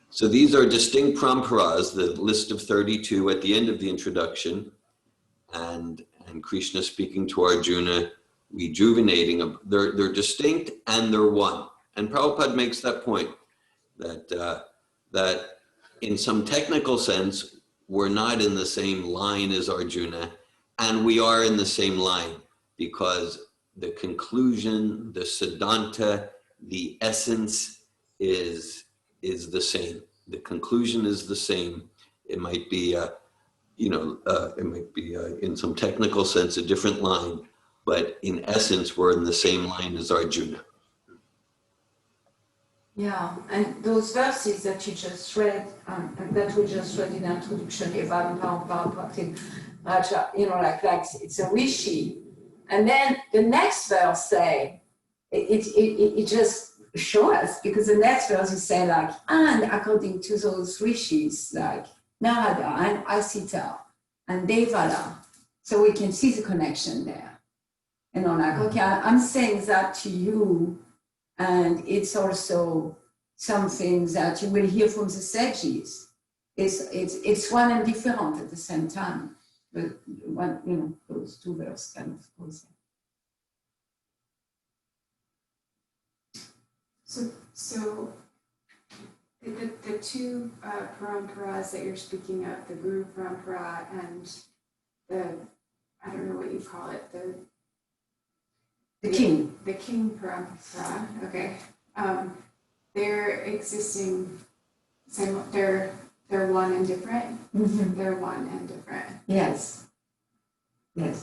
So these are distinct paramparas, the list of 32 at the end of the introduction, and Krishna speaking to Arjuna, rejuvenating them. They're distinct and they're one. And Prabhupada makes that point, that in some technical sense, we're not in the same line as Arjuna, and we are in the same line because the conclusion, the siddhanta, the essence is the same. The conclusion is the same. It might be, in some technical sense, a different line, but in essence, we're in the same line as Arjuna. Yeah, and those verses that you just read, that we just read in the introduction, like it's a rishi, and then the next verse say, it just show us, because the next verse is saying like, and according to those rishis like Narada and Asita and Devala, so we can see the connection there. Okay, I'm saying that to you, and it's also something that you will hear from the sages. It's one and different at the same time. But one, those two verses kind of goes. So the two paramparas that you're speaking of, the Guru parampara and the, I don't know what you call it, the king parampara, okay. They're existing, they're one and different. Mm-hmm. They're one and different. Yes. That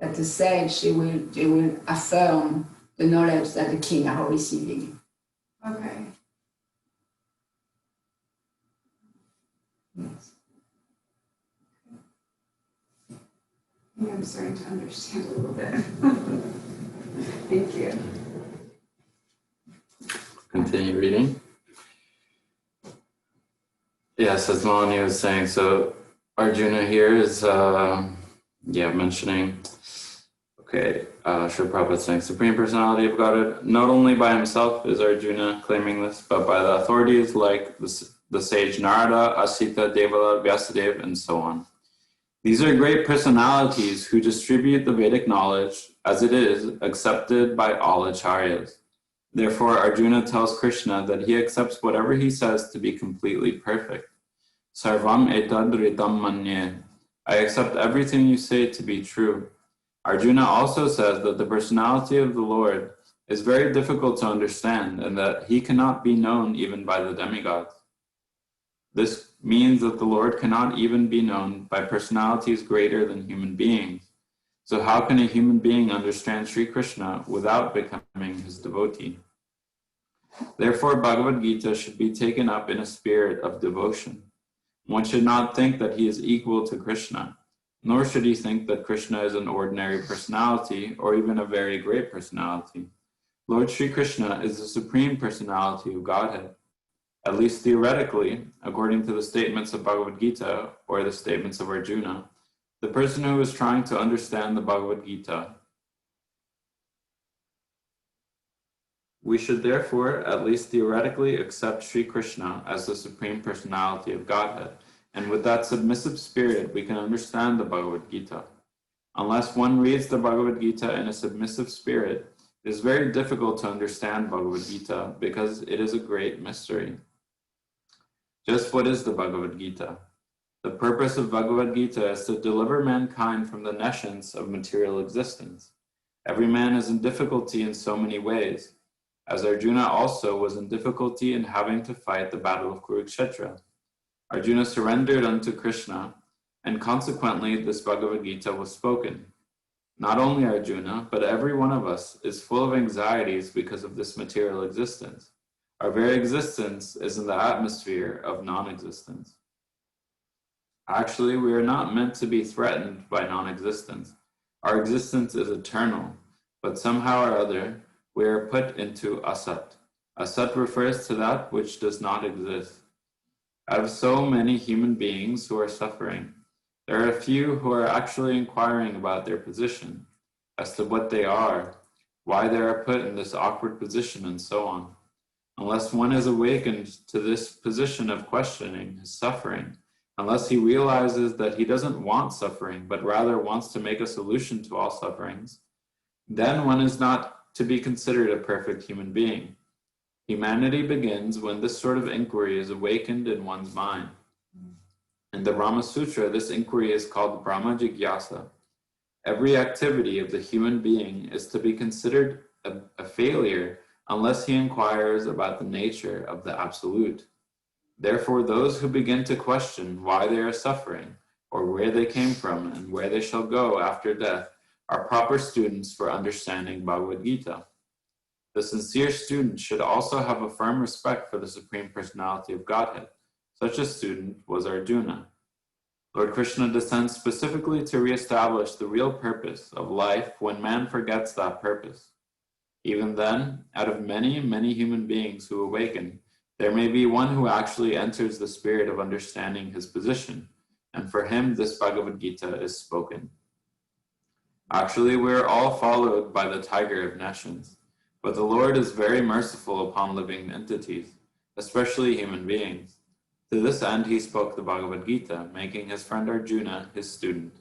the sage, they will affirm the knowledge that the king are receiving. Okay. Yes. Yeah, I'm starting to understand a little bit. Thank you. Continue reading. Yes, as Melanie was saying, so Arjuna here is mentioning, Srila Prabhupada saying, Supreme Personality of Godhead, not only by himself is Arjuna claiming this, but by the authorities like the sage Narada, Asita, Devala, Vyasadeva, and so on. These are great personalities who distribute the Vedic knowledge as it is accepted by all acharyas. Therefore, Arjuna tells Krishna that he accepts whatever he says to be completely perfect. Sarvam etad ritam manye. I accept everything you say to be true. Arjuna also says that the personality of the Lord is very difficult to understand and that he cannot be known even by the demigods. This means that the Lord cannot even be known by personalities greater than human beings. So how can a human being understand Sri Krishna without becoming his devotee? Therefore, Bhagavad Gita should be taken up in a spirit of devotion. One should not think that he is equal to Krishna, nor should he think that Krishna is an ordinary personality or even a very great personality. Lord Sri Krishna is the supreme personality of Godhead. At least theoretically, according to the statements of Bhagavad Gita or the statements of Arjuna, the person who is trying to understand the Bhagavad Gita. We should therefore, at least theoretically, accept Sri Krishna as the Supreme Personality of Godhead, and with that submissive spirit, we can understand the Bhagavad Gita. Unless one reads the Bhagavad Gita in a submissive spirit, it is very difficult to understand Bhagavad Gita because it is a great mystery. Just what is the Bhagavad Gita? The purpose of Bhagavad Gita is to deliver mankind from the nescience of material existence. Every man is in difficulty in so many ways, as Arjuna also was in difficulty in having to fight the battle of Kurukshetra. Arjuna surrendered unto Krishna, and consequently this Bhagavad Gita was spoken. Not only Arjuna, but every one of us is full of anxieties because of this material existence. Our very existence is in the atmosphere of non-existence. Actually, we are not meant to be threatened by non-existence. Our existence is eternal, but somehow or other, we are put into asat. Asat refers to that which does not exist. Out of so many human beings who are suffering, there are a few who are actually inquiring about their position, as to what they are, why they are put in this awkward position, and so on. Unless one is awakened to this position of questioning his suffering, unless he realizes that he doesn't want suffering, but rather wants to make a solution to all sufferings, then one is not to be considered a perfect human being. Humanity begins when this sort of inquiry is awakened in one's mind. In the Brahma Sutra, this inquiry is called Brahma Jigyasa. Every activity of the human being is to be considered a failure unless he inquires about the nature of the Absolute. Therefore, those who begin to question why they are suffering, or where they came from, and where they shall go after death, are proper students for understanding Bhagavad Gita. The sincere student should also have a firm respect for the Supreme Personality of Godhead. Such a student was Arjuna. Lord Krishna descends specifically to reestablish the real purpose of life when man forgets that purpose. Even then, out of many, many human beings who awaken, there may be one who actually enters the spirit of understanding his position, and for him this Bhagavad Gita is spoken. Actually, we are all followed by the tiger of nations, but the Lord is very merciful upon living entities, especially human beings. To this end, he spoke the Bhagavad Gita, making his friend Arjuna his student.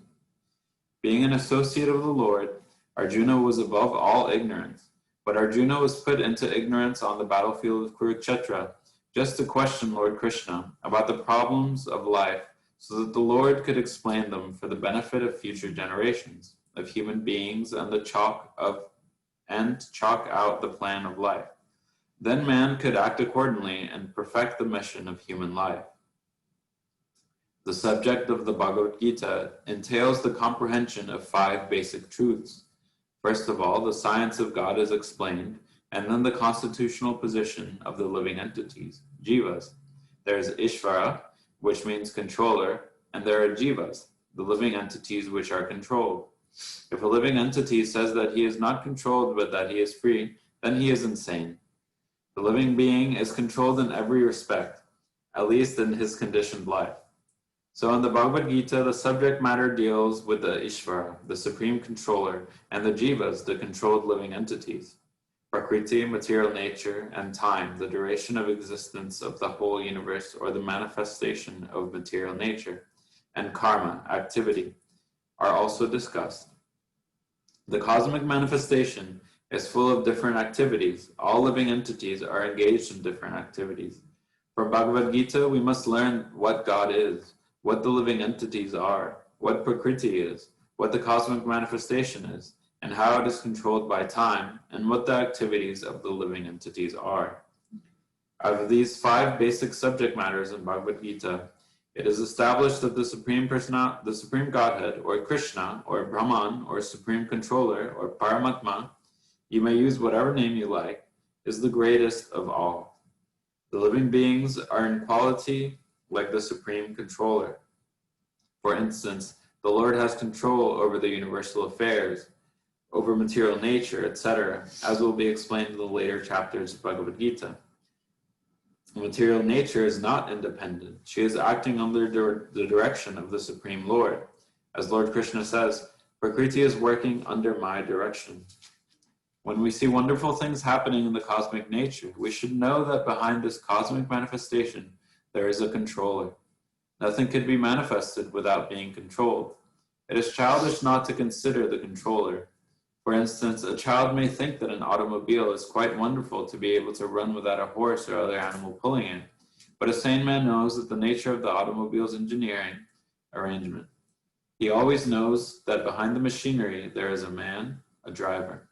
Being an associate of the Lord, Arjuna was above all ignorance, but Arjuna was put into ignorance on the battlefield of Kurukshetra just to question Lord Krishna about the problems of life so that the Lord could explain them for the benefit of future generations, of human beings, and chalk out the plan of life. Then man could act accordingly and perfect the mission of human life. The subject of the Bhagavad Gita entails the comprehension of 5 basic truths. First of all, the science of God is explained, and then the constitutional position of the living entities, jivas. There is Ishvara, which means controller, and there are jivas, the living entities which are controlled. If a living entity says that he is not controlled but that he is free, then he is insane. The living being is controlled in every respect, at least in his conditioned life. So in the Bhagavad Gita, the subject matter deals with the Ishvara, the supreme controller, and the jivas, the controlled living entities. Prakriti, material nature, and time, the duration of existence of the whole universe or the manifestation of material nature, and karma, activity, are also discussed. The cosmic manifestation is full of different activities. All living entities are engaged in different activities. From Bhagavad Gita, we must learn what God is, what the living entities are, what Prakriti is, what the cosmic manifestation is, and how it is controlled by time, and what the activities of the living entities are. Out of these 5 basic subject matters in Bhagavad Gita, it is established that the Supreme Godhead, or Krishna, or Brahman, or Supreme Controller, or Paramatma, you may use whatever name you like, is the greatest of all. The living beings are in quality like the Supreme Controller. For instance, the Lord has control over the universal affairs, over material nature, etc., as will be explained in the later chapters of Bhagavad Gita. Material nature is not independent. She is acting under the direction of the Supreme Lord. As Lord Krishna says, Prakriti is working under my direction. When we see wonderful things happening in the cosmic nature, we should know that behind this cosmic manifestation, there is a controller. Nothing could be manifested without being controlled. It is childish not to consider the controller. For instance, a child may think that an automobile is quite wonderful to be able to run without a horse or other animal pulling it, but a sane man knows that the nature of the automobile's engineering arrangement. He always knows that behind the machinery there is a man, a driver.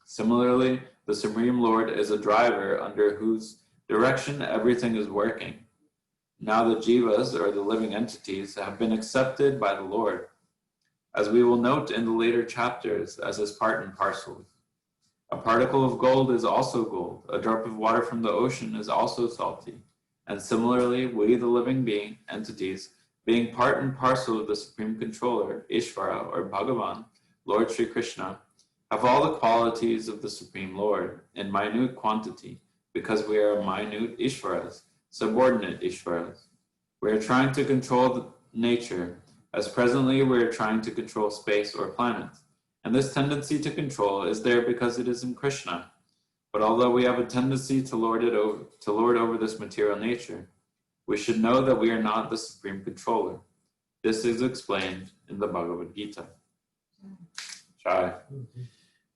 Similarly, the Supreme Lord is a driver under whose direction everything is working. Now the jivas, or the living entities, have been accepted by the Lord, as we will note in the later chapters, as is part and parcel. A particle of gold is also gold. A drop of water from the ocean is also salty. And similarly, we, the living entities, being part and parcel of the Supreme Controller, Ishvara, or Bhagavan, Lord Sri Krishna, have all the qualities of the Supreme Lord in minute quantity, because we are minute Ishvaras, subordinate Ishvaras. We are trying to control nature, as presently we are trying to control space or planets. And this tendency to control is there because it is in Krishna. But although we have a tendency to lord over this material nature, we should know that we are not the Supreme Controller. This is explained in the Bhagavad Gita. Chai.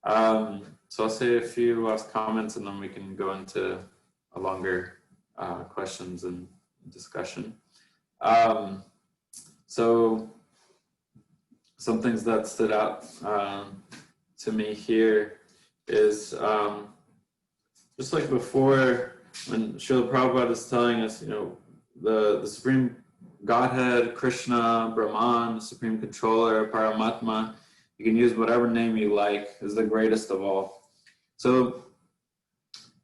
So I'll say a few last comments and then we can go into a longer questions and discussion. So some things that stood out to me here is just like before, when Srila Prabhupada is telling us, the Supreme Godhead, Krishna, Brahman, the Supreme Controller, Paramatma, you can use whatever name you like, is the greatest of all. So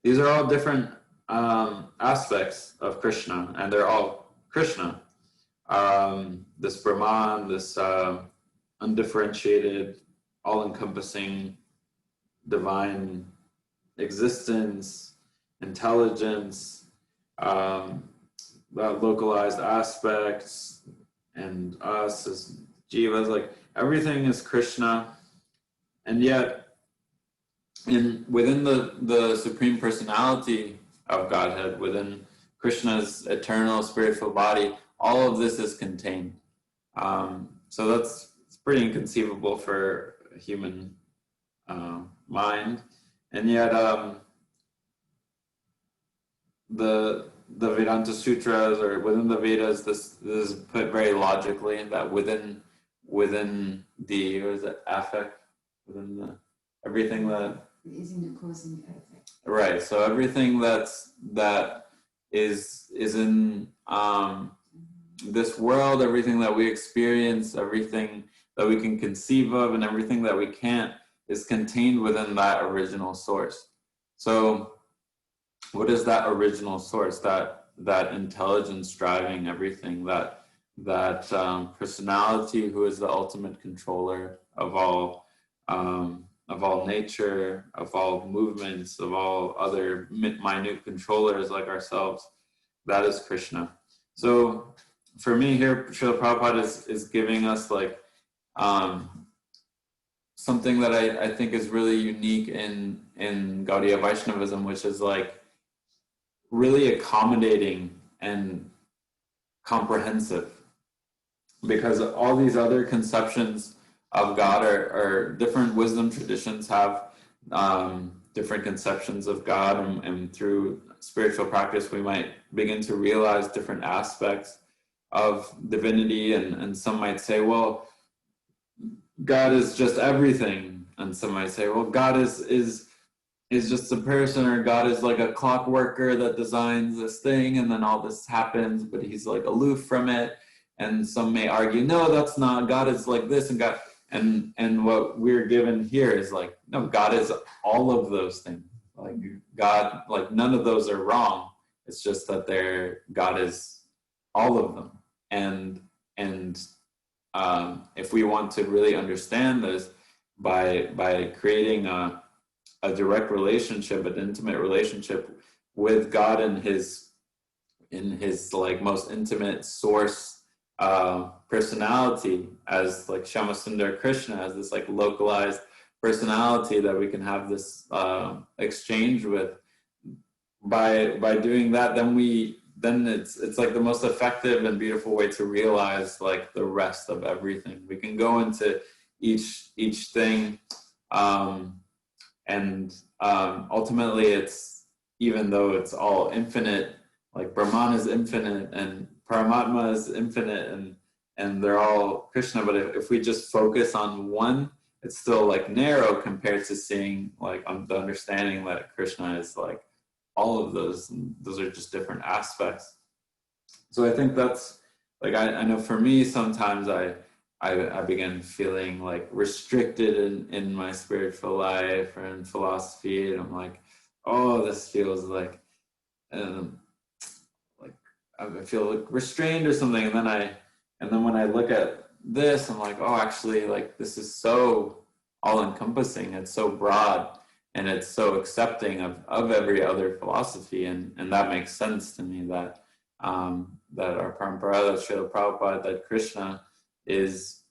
these are all different aspects of Krishna, and they're all Krishna. This Brahman, this undifferentiated, all-encompassing divine existence, intelligence, localized aspects, and us as jivas, like everything is Krishna. And yet within the Supreme Personality of Godhead, within Krishna's eternal spiritual body, all of this is contained. So it's pretty inconceivable for a human mind. And yet the Vedanta Sutras, or within the Vedas, this is put very logically, that within the, what is it, affect, within the everything that is in the cause and effect. Right. So everything that is in this world, everything that we experience, everything that we can conceive of, and everything that we can't, is contained within that original source. So what is that original source? That intelligence driving everything, that personality who is the ultimate controller of all nature, of all movements, of all other minute controllers like ourselves. That is Krishna. So for me here, Srila Prabhupada is giving us like something that I think is really unique in Gaudiya Vaishnavism, which is like really accommodating and comprehensive, because all these other conceptions of God are different. Wisdom traditions have different conceptions of God, and through spiritual practice we might begin to realize different aspects of divinity, and some might say, well, God is just everything, and some might say, well, God is just a person, or God is like a clock worker that designs this thing and then all this happens, but he's like aloof from it. And some may argue, no, that's not, God is like this, and God, and what we're given here is like, no, God is all of those things. Like God, like none of those are wrong. It's just that God is all of them. And if we want to really understand this by creating a direct relationship, an intimate relationship with God in his like most intimate source personality, as like Shyamasundar Krishna, as this like localized personality that we can have this exchange with. By doing that, then it's like the most effective and beautiful way to realize like the rest of everything. We can go into each thing, and ultimately it's, even though it's all infinite, like Brahman is infinite and Paramatma is infinite, and they're all Krishna, but if we just focus on one, it's still like narrow compared to seeing like on the understanding that Krishna is like all of those, and those are just different aspects. So I think that's like, I know for me sometimes I begin feeling like restricted in my spiritual life or in philosophy, and I'm like, oh, this feels like I feel like restrained or something, and then And then when I look at this, I'm like, oh, actually, like this is so all-encompassing. It's so broad, and it's so accepting of every other philosophy, and that makes sense to me that that our parampara, that Srila Prabhupada, that Krishna is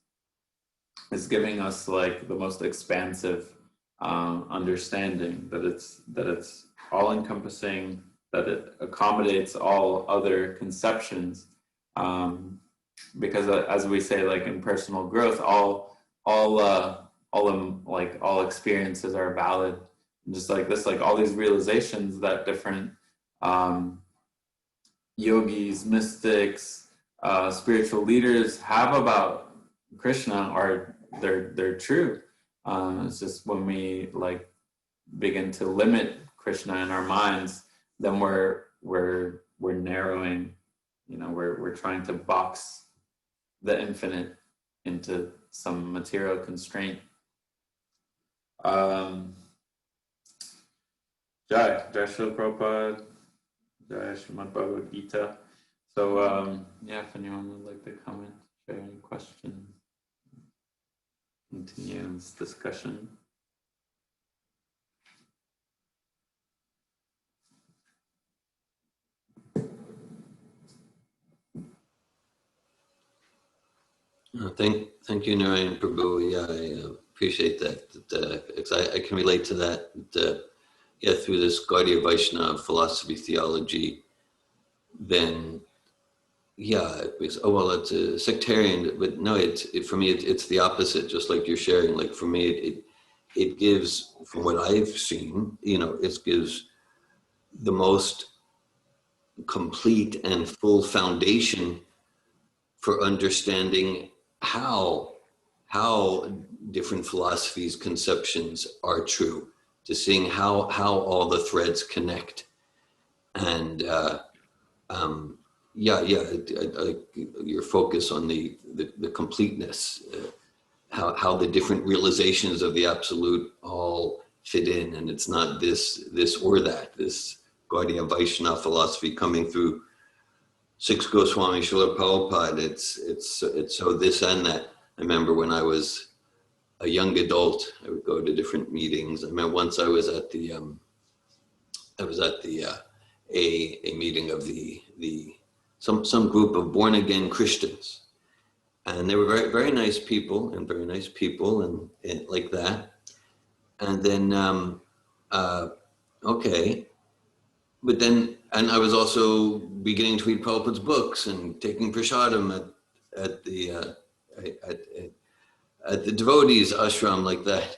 giving us like the most expansive understanding, that it's all-encompassing, that it accommodates all other conceptions. Because as we say, like in personal growth, all experiences are valid. And just like this, like all these realizations that different yogis, mystics, spiritual leaders have about Krishna are they're true. It's just when we like begin to limit Krishna in our minds, then we're narrowing. You know, we're trying to box the infinite into some material constraint. Jai Srila Prabhupada, Jai Srimad Bhagavad Gita. So yeah, if anyone would like to comment, share any questions, continue this discussion. Thank you, Narayan Prabhu. Yeah, I appreciate that. I can relate to that. Yeah, through this Gaudiya Vaishnava philosophy theology, then yeah, it's, oh well, it's a sectarian, but no, for me it's the opposite. Just like you're sharing, like for me it gives, from what I've seen, you know, it gives the most complete and full foundation for understanding how different philosophies, conceptions are true, to seeing how all the threads connect. And your focus on the completeness, how the different realizations of the absolute all fit in, and it's not this or that, this Gaudiya Vaishnava philosophy coming through Six Goswami, Srila Prabhupada, it's so this and that. I remember when I was a young adult, I would go to different meetings. I remember once I was at the a meeting of some group of born again Christians, and they were very very nice people and like that. And then okay. But then, and I was also beginning to read Prabhupada's books and taking prasadam at the devotees ashram, like that.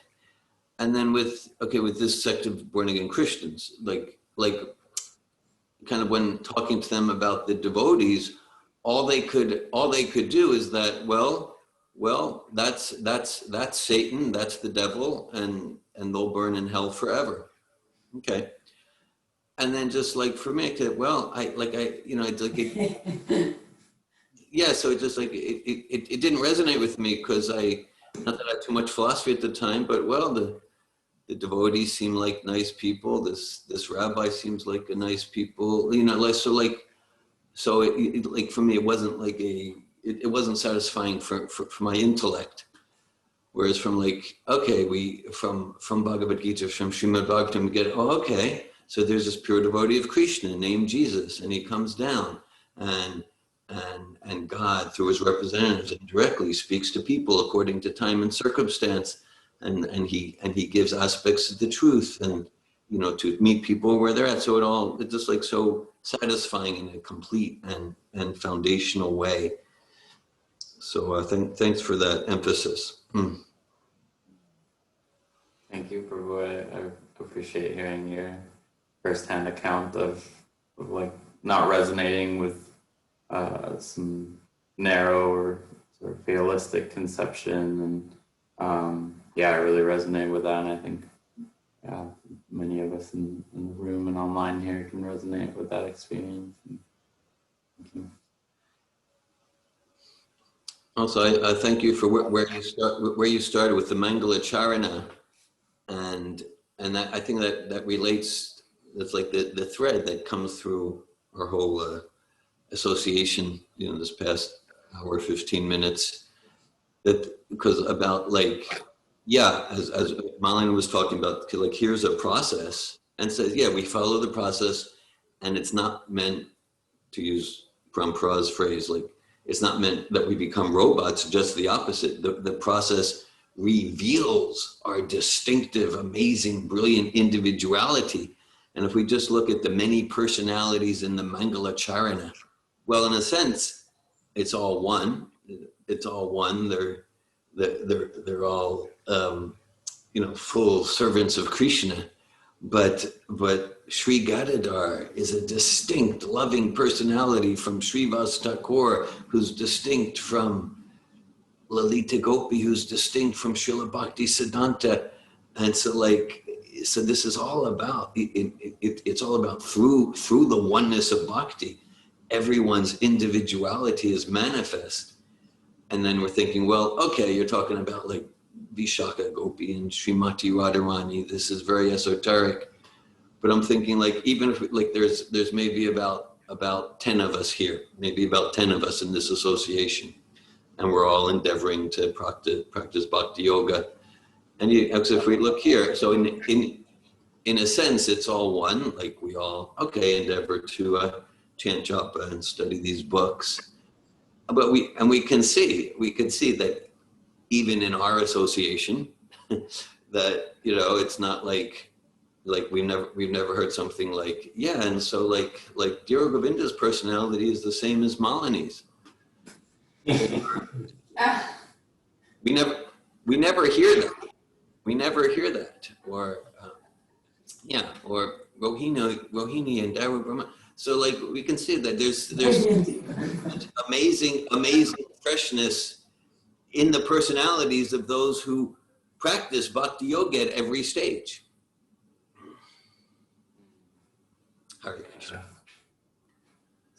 And then with this sect of born again Christians, like kind of when talking to them about the devotees, all they could do is that, well, that's Satan, that's the devil, and they'll burn in hell forever. Okay. And then just like for me, yeah, so it just like, it didn't resonate with me, because not that I had too much philosophy at the time, but well, the devotees seem like nice people. This rabbi seems like a nice people, you know, so like for me, it wasn't like it wasn't satisfying for my intellect. Whereas from like, okay, from Bhagavad Gita, from Srimad Bhagavatam, we get, oh, okay. So there's this pure devotee of Krishna named Jesus, and he comes down and God, through his representatives, indirectly speaks to people according to time and circumstance, and he gives aspects of the truth, and you know, to meet people where they're at. So it's just like so satisfying in a complete and foundational way. So thanks for that emphasis. Thank you, Prabhu. I appreciate hearing your firsthand account of like not resonating with some narrow or sort of fatalistic conception, and yeah, I really resonate with that, and I think many of us in the room and online here can resonate with that experience. Thank you. Also, I thank you for where you started with the Mangala Charana, and that, I think that relates. That's like the thread that comes through our whole association, you know, this past hour, 15 minutes. That because about like, yeah, as Malin was talking about, like here's a process, and says, yeah, we follow the process, and it's not meant, to use Prampra's phrase, like it's not meant that we become robots, just the opposite. The process reveals our distinctive, amazing, brilliant individuality. And if we just look at the many personalities in the Mangala Charana, well, in a sense, it's all one. It's all one. They're all full servants of Krishna. But Sri Gadadhar is a distinct, loving personality from Srivas Thakur, who's distinct from Lalita Gopi, who's distinct from Srila Bhakti Siddhanta. And so this is all about, it's all about through the oneness of bhakti, everyone's individuality is manifest. And then we're thinking, well, okay, you're talking about like Vishaka Gopi and Srimati Radharani. This is very esoteric. But I'm thinking like, even if like there's maybe about 10 of us here, maybe about 10 of us in this association. And we're all endeavoring to practice bhakti yoga. And so if we look here, so in a sense, it's all one, like we all, endeavor to chant japa and study these books. But we can see that even in our association, that, it's not like we've never heard something like, yeah, and so like Dhira Govinda's personality is the same as Malini's. We never hear that. We never hear that. Or or Rohini and Daru Brahma. So like we can see that there's amazing freshness in the personalities of those who practice bhakti yoga at every stage. Hare Krishna.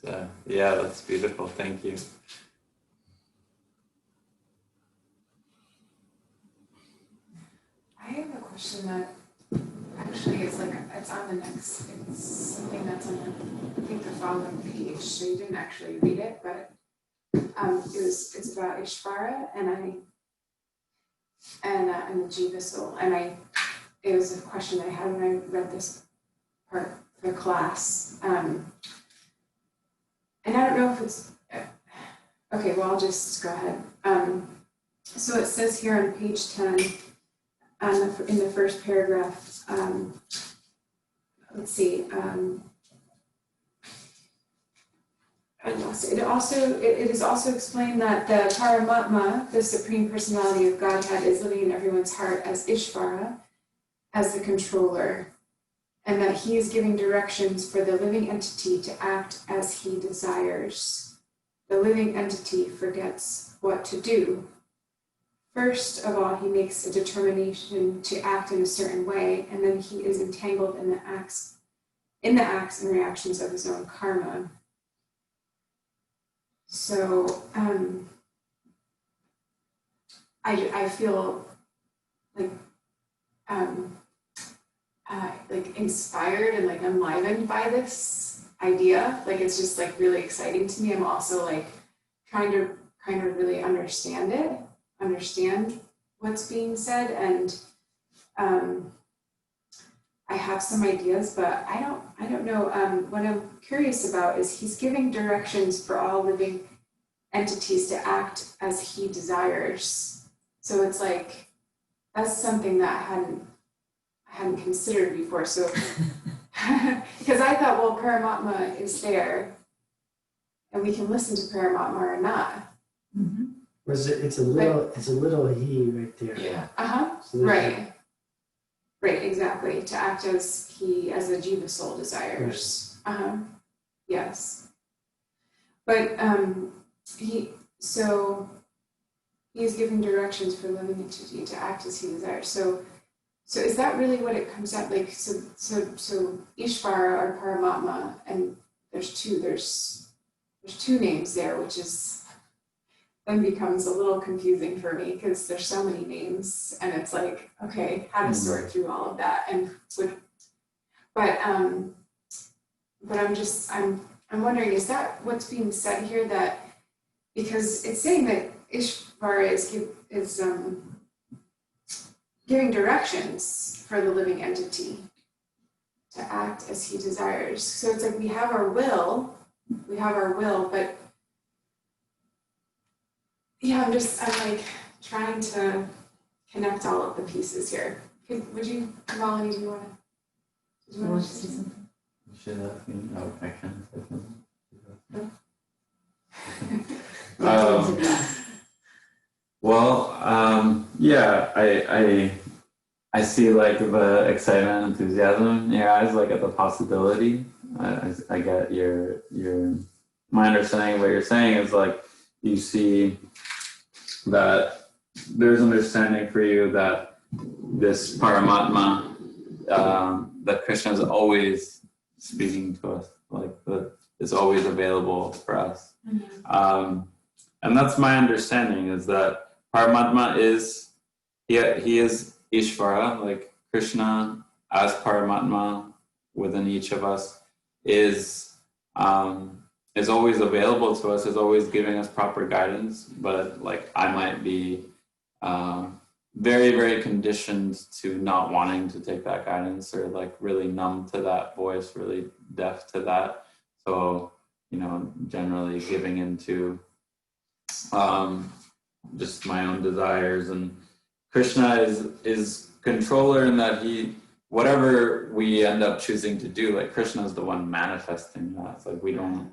So, yeah, that's beautiful. Thank you. I have a question that actually is like, it's on the next, it's something that's on the, I think the following page, so you didn't actually read it, but it's about Ishvara and the Jiva soul, and it was a question I had when I read this part for class, and I don't know if it's, okay, well, I'll just go ahead. So it says here on page 10, in the first paragraph, let's see, it is also explained that the Paramatma, the Supreme Personality of Godhead, is living in everyone's heart as Ishvara, as the controller, and that he is giving directions for the living entity to act as he desires. The living entity forgets what to do. First of all, he makes a determination to act in a certain way, and then he is entangled in the acts and reactions of his own karma. So I feel like inspired and like enlivened by this idea. Like it's just like really exciting to me. I'm also like trying to kind of really understand what's being said, and I have some ideas, but I don't know. What I'm curious about is he's giving directions for all living entities to act as he desires. So it's like that's something that I hadn't considered before. So because I thought, well, Paramatma is there, and we can listen to Paramatma or not. Mm-hmm. It's a little he right there. Yeah. So Right, exactly. To act as a jiva soul desires. Right. Yes. But he is giving directions for the living entity to act as he desires. So is that really what it comes out like? So Ishvara or Paramatma, and there's two names there, which is then becomes a little confusing for me because there's so many names, and it's like, okay, how to sort through all of that, but I'm wondering, is that what's being said here, that because it's saying that Ishvara is giving directions for the living entity to act as he desires. So it's like we have our will, but yeah, I'm like trying to connect all of the pieces here. Would you, Molly, do you want to say something? Should ask me? No, I can't say something. Yeah, I see like the excitement and enthusiasm in your eyes, like at the possibility. I get my understanding of what you're saying is like you see that there's understanding for you that this Paramatma, that Krishna is always speaking to us, like that is always available for us. And that's my understanding, is that Paramatma is, he is Ishvara, like Krishna as Paramatma within each of us is always available to us, is always giving us proper guidance, but like I might be very, very conditioned to not wanting to take that guidance, or like really numb to that voice, really deaf to that. So, generally giving into just my own desires. And Krishna is controller in that whatever we end up choosing to do, like Krishna is the one manifesting that. It's like we don't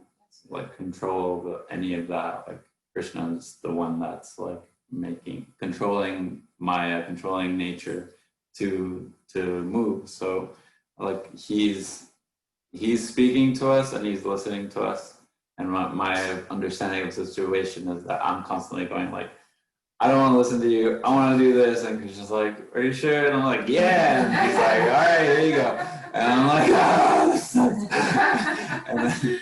like control any of that. Like Krishna is the one that's like controlling Maya, controlling nature to move. So like he's speaking to us and he's listening to us. And my understanding of the situation is that I'm constantly going like, I don't want to listen to you. I want to do this. And Krishna's like, are you sure? And I'm like, yeah. And he's like, all right, here you go. And I'm like, this sucks. And then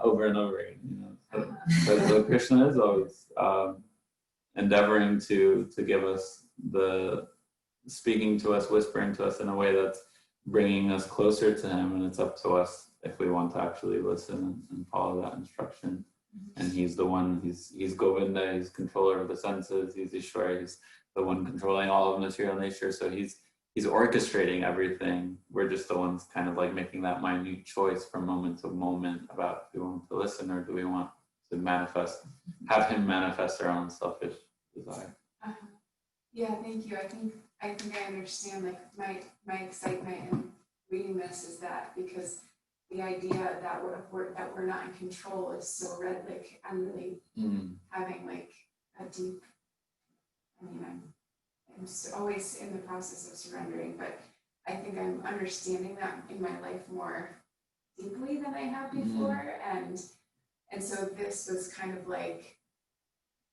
over and over again, So Krishna is always endeavoring to give us speaking to us, whispering to us in a way that's bringing us closer to him. And it's up to us if we want to actually listen and follow that instruction. And he's the one, he's Govinda, he's controller of the senses, he's Ishwara, he's the one controlling all of material nature. So he's orchestrating everything. We're just the ones kind of like making that minute choice from moment to moment about do we want to listen or do we want to have him manifest our own selfish desire. Yeah, thank you. I think I understand like my excitement in reading this is that because the idea that we're not in control is so red. Like I'm really having like a deep. I'm always in the process of surrendering, but I think I'm understanding that in my life more deeply than I have before, and so this was kind of like,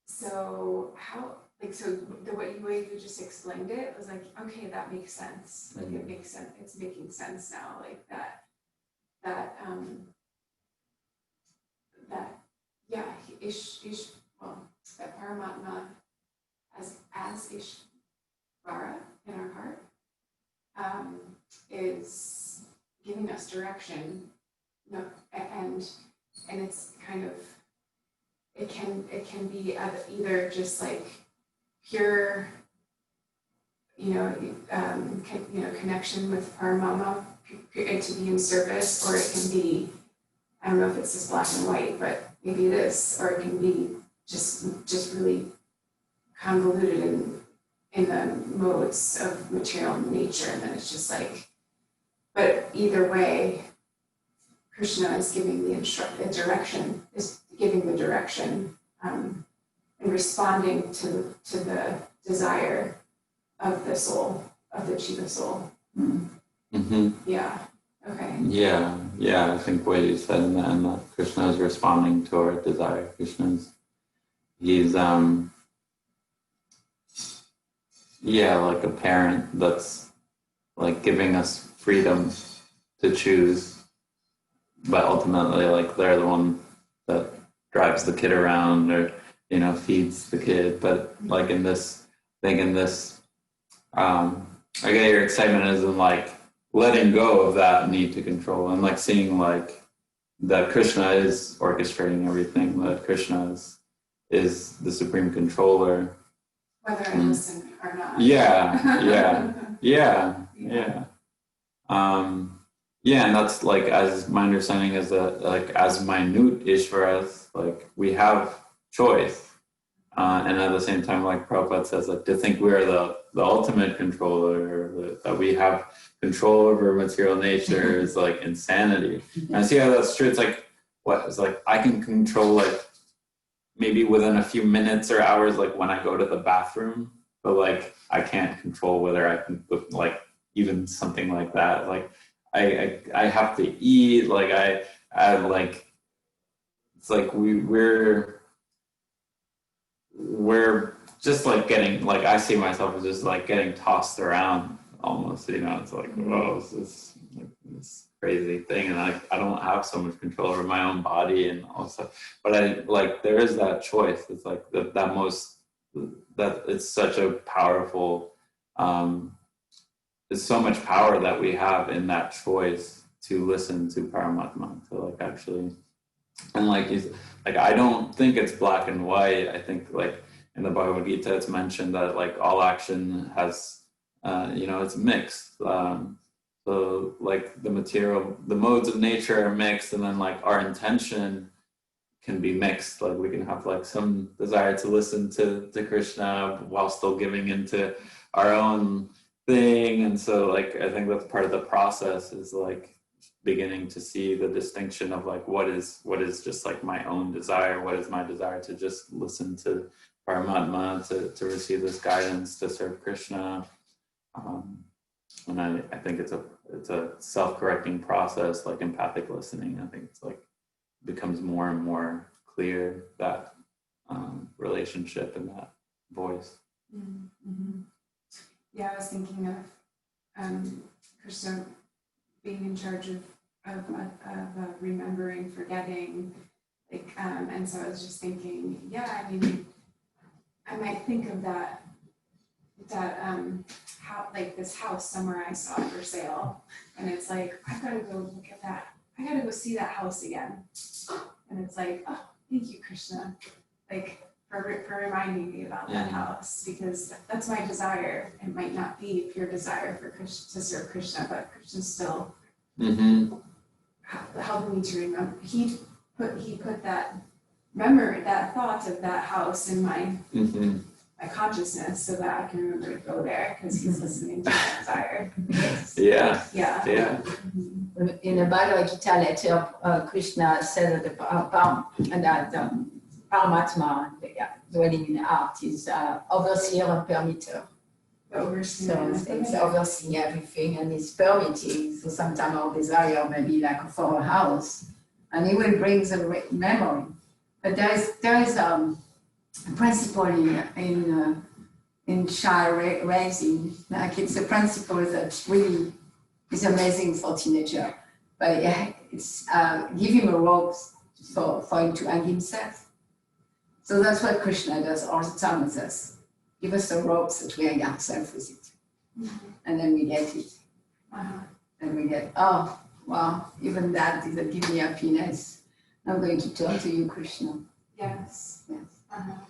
so how, like, so the way you just explained it was like, okay, that makes sense. Like it makes sense. It's making sense now. Like that that Paramatma as Ishvara in our heart is giving us direction. And it's kind of it can be either just like pure connection with Paramatma to be in service, or it can be, I don't know if it's just black and white, but maybe it is, or it can be just really convoluted in the modes of material nature, and then it's just like, but either way, Krishna is giving the direction, and responding to the desire of the soul, of the Jiva soul. Yeah. Okay. Yeah. I think what you said in that Krishna is responding to our desire. He's like a parent that's like giving us freedom to choose, but ultimately like they're the one that drives the kid around or feeds the kid. But like in this, I get your excitement is in like letting go of that need to control and like seeing like that Krishna is orchestrating everything, that Krishna is the supreme controller. Whether I listen or not. Yeah. Yeah, and that's like, as my understanding is that like as minute Ishvaras, like we have choice. And at the same time, like Prabhupada says, like to think we are the ultimate controller, that we have control over material nature is like insanity. And I see how that's true. It's like, what? It's like I can control like maybe within a few minutes or hours, like when I go to the bathroom, but like I can't control whether I can like even something like that. Like I have to eat, like I like, it's like we're just like getting, like I see myself as just like getting tossed around almost, you know. It's like, whoa, this crazy thing, and I don't have so much control over my own body and all stuff. But I like, there is that choice. It's like that it's such a powerful, there's so much power that we have in that choice to listen to Paramatma, to like actually, and like I don't think it's black and white. I think like in the Bhagavad Gita it's mentioned that like all action has, it's mixed. So like the modes of nature are mixed, and then like our intention can be mixed. Like we can have like some desire to listen to Krishna while still giving into our own thing. And so like I think that's part of the process, is like beginning to see the distinction of like what is just like my own desire, what is my desire to just listen to Paramatma, to receive this guidance to serve Krishna. And I think it's a self-correcting process, like empathic listening. I think it's like becomes more and more clear, that relationship and that voice. Mm-hmm. Yeah, I was thinking of Krishna being in charge of remembering, forgetting, like, and so I was just thinking, yeah, I mean, I might think of that how, like this house somewhere I saw for sale, and it's like, I've got to go look at that. I got to go see that house again, and it's like, oh, thank you, Krishna, like for reminding me about that house, because that's my desire. It might not be a pure desire for Krishna to serve Krishna, but Krishna's still helping me to remember. He put that memory, that thought of that house in my my consciousness, so that I can remember to go there, because he's listening to my desire. Yeah. In the Bhagavad Gita letter, Krishna said that Paramatma, dwelling in the heart, is overseer and permitter. So it's overseeing everything and is permitting. So sometimes our desire may be like for a house, and he will bring the memory. But there is a principle in child raising. Like it's a principle that really is amazing for teenager. But it's give him a rope for him to hang himself. So that's what Krishna does all the time with us. Give us a rope that we hang ourselves with it. And then we get it. And we get, oh, wow, even that doesn't give me happiness. I'm going to talk to you, Krishna. Yes.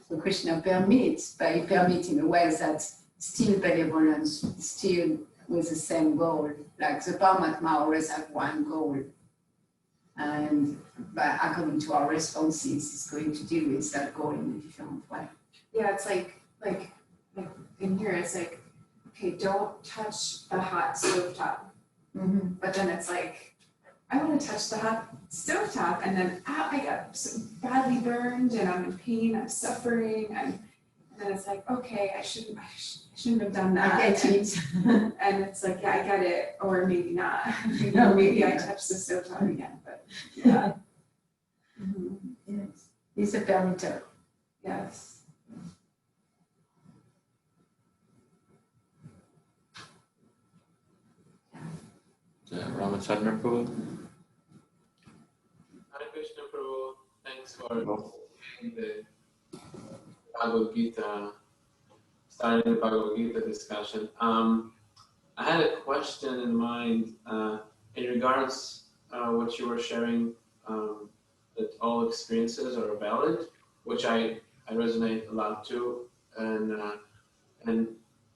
So Krishna permits, but he permits in a way that's still benevolent, still with the same goal. Like the Paramatma always have one goal. And but according to our responses, it's going to deal with that goal in a different way. Yeah, it's like in here, it's like, okay, don't touch the hot stovetop. But then it's like, I want to touch the hot stovetop, and then I got so badly burned, and I'm in pain, I'm suffering, and then it's like, okay, I shouldn't have done that. I get it. And it's like, yeah, I get it, or maybe not. Maybe I touch the stovetop again, but yeah. Yes, he's a permitter. Yes. Ramachandra Prabhu. Hare Krishna Prabhu, thanks for sharing the Bhagavad Gita, starting the Bhagavad Gita discussion. I had a question in mind in regards what you were sharing that all experiences are valid, which I resonate a lot too, and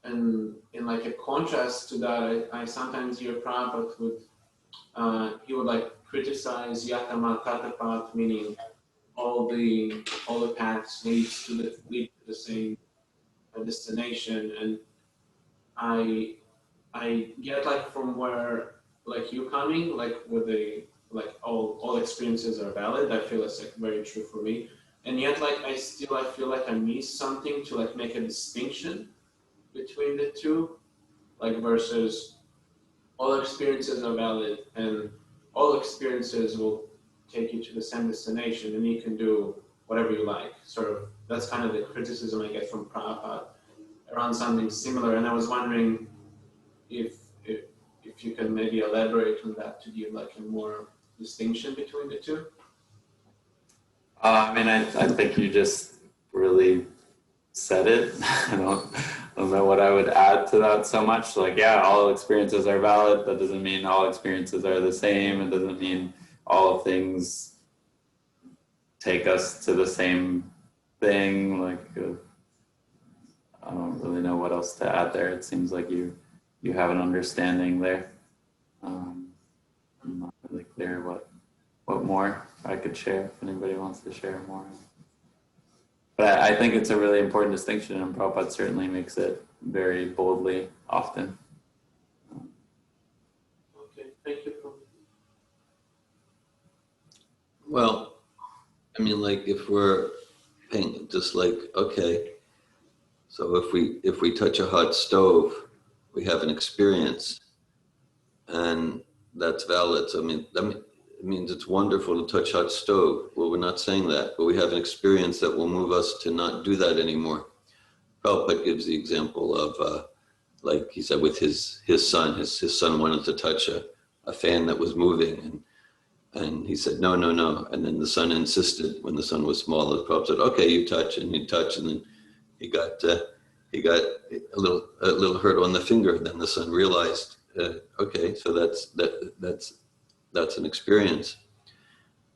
in like a contrast to that, I sometimes hear Prabhupada he would like criticize Yatama Tatapat, meaning all the paths lead to the same destination, and I get like from where like you coming like with the like all experiences are valid. I feel it's like very true for me, and yet like I feel like I miss something to like make a distinction between the two, like versus all experiences are valid and all experiences will take you to the same destination and you can do whatever you like. Sort of that's kind of the criticism I get from Prabhupada around something similar, and I was wondering if you can maybe elaborate on that to give like a more distinction between the two. I mean, I think you just really said it. I don't know what I would add to that so much. Like, yeah, all experiences are valid. That doesn't mean all experiences are the same. It doesn't mean all things take us to the same thing. Like, I don't really know what else to add there. It seems like you have an understanding there. I'm not really clear what more I could share if anybody wants to share more. But I think it's a really important distinction, and Prabhupada certainly makes it very boldly often. Okay, thank you. Well, I mean, like if we're paying, just like, okay, so if we touch a hot stove, we have an experience, and that's valid. So I mean, it means it's wonderful to touch hot stove. Well, we're not saying that, but we have an experience that will move us to not do that anymore. Prabhupada gives the example of, like he said, with his son. His son wanted to touch a fan that was moving, and he said, no. And then the son insisted when the son was small. The Prabhupada said, okay, you touch, and he touched, and then he got a little hurt on the finger. And then the son realized, okay, so that's an experience.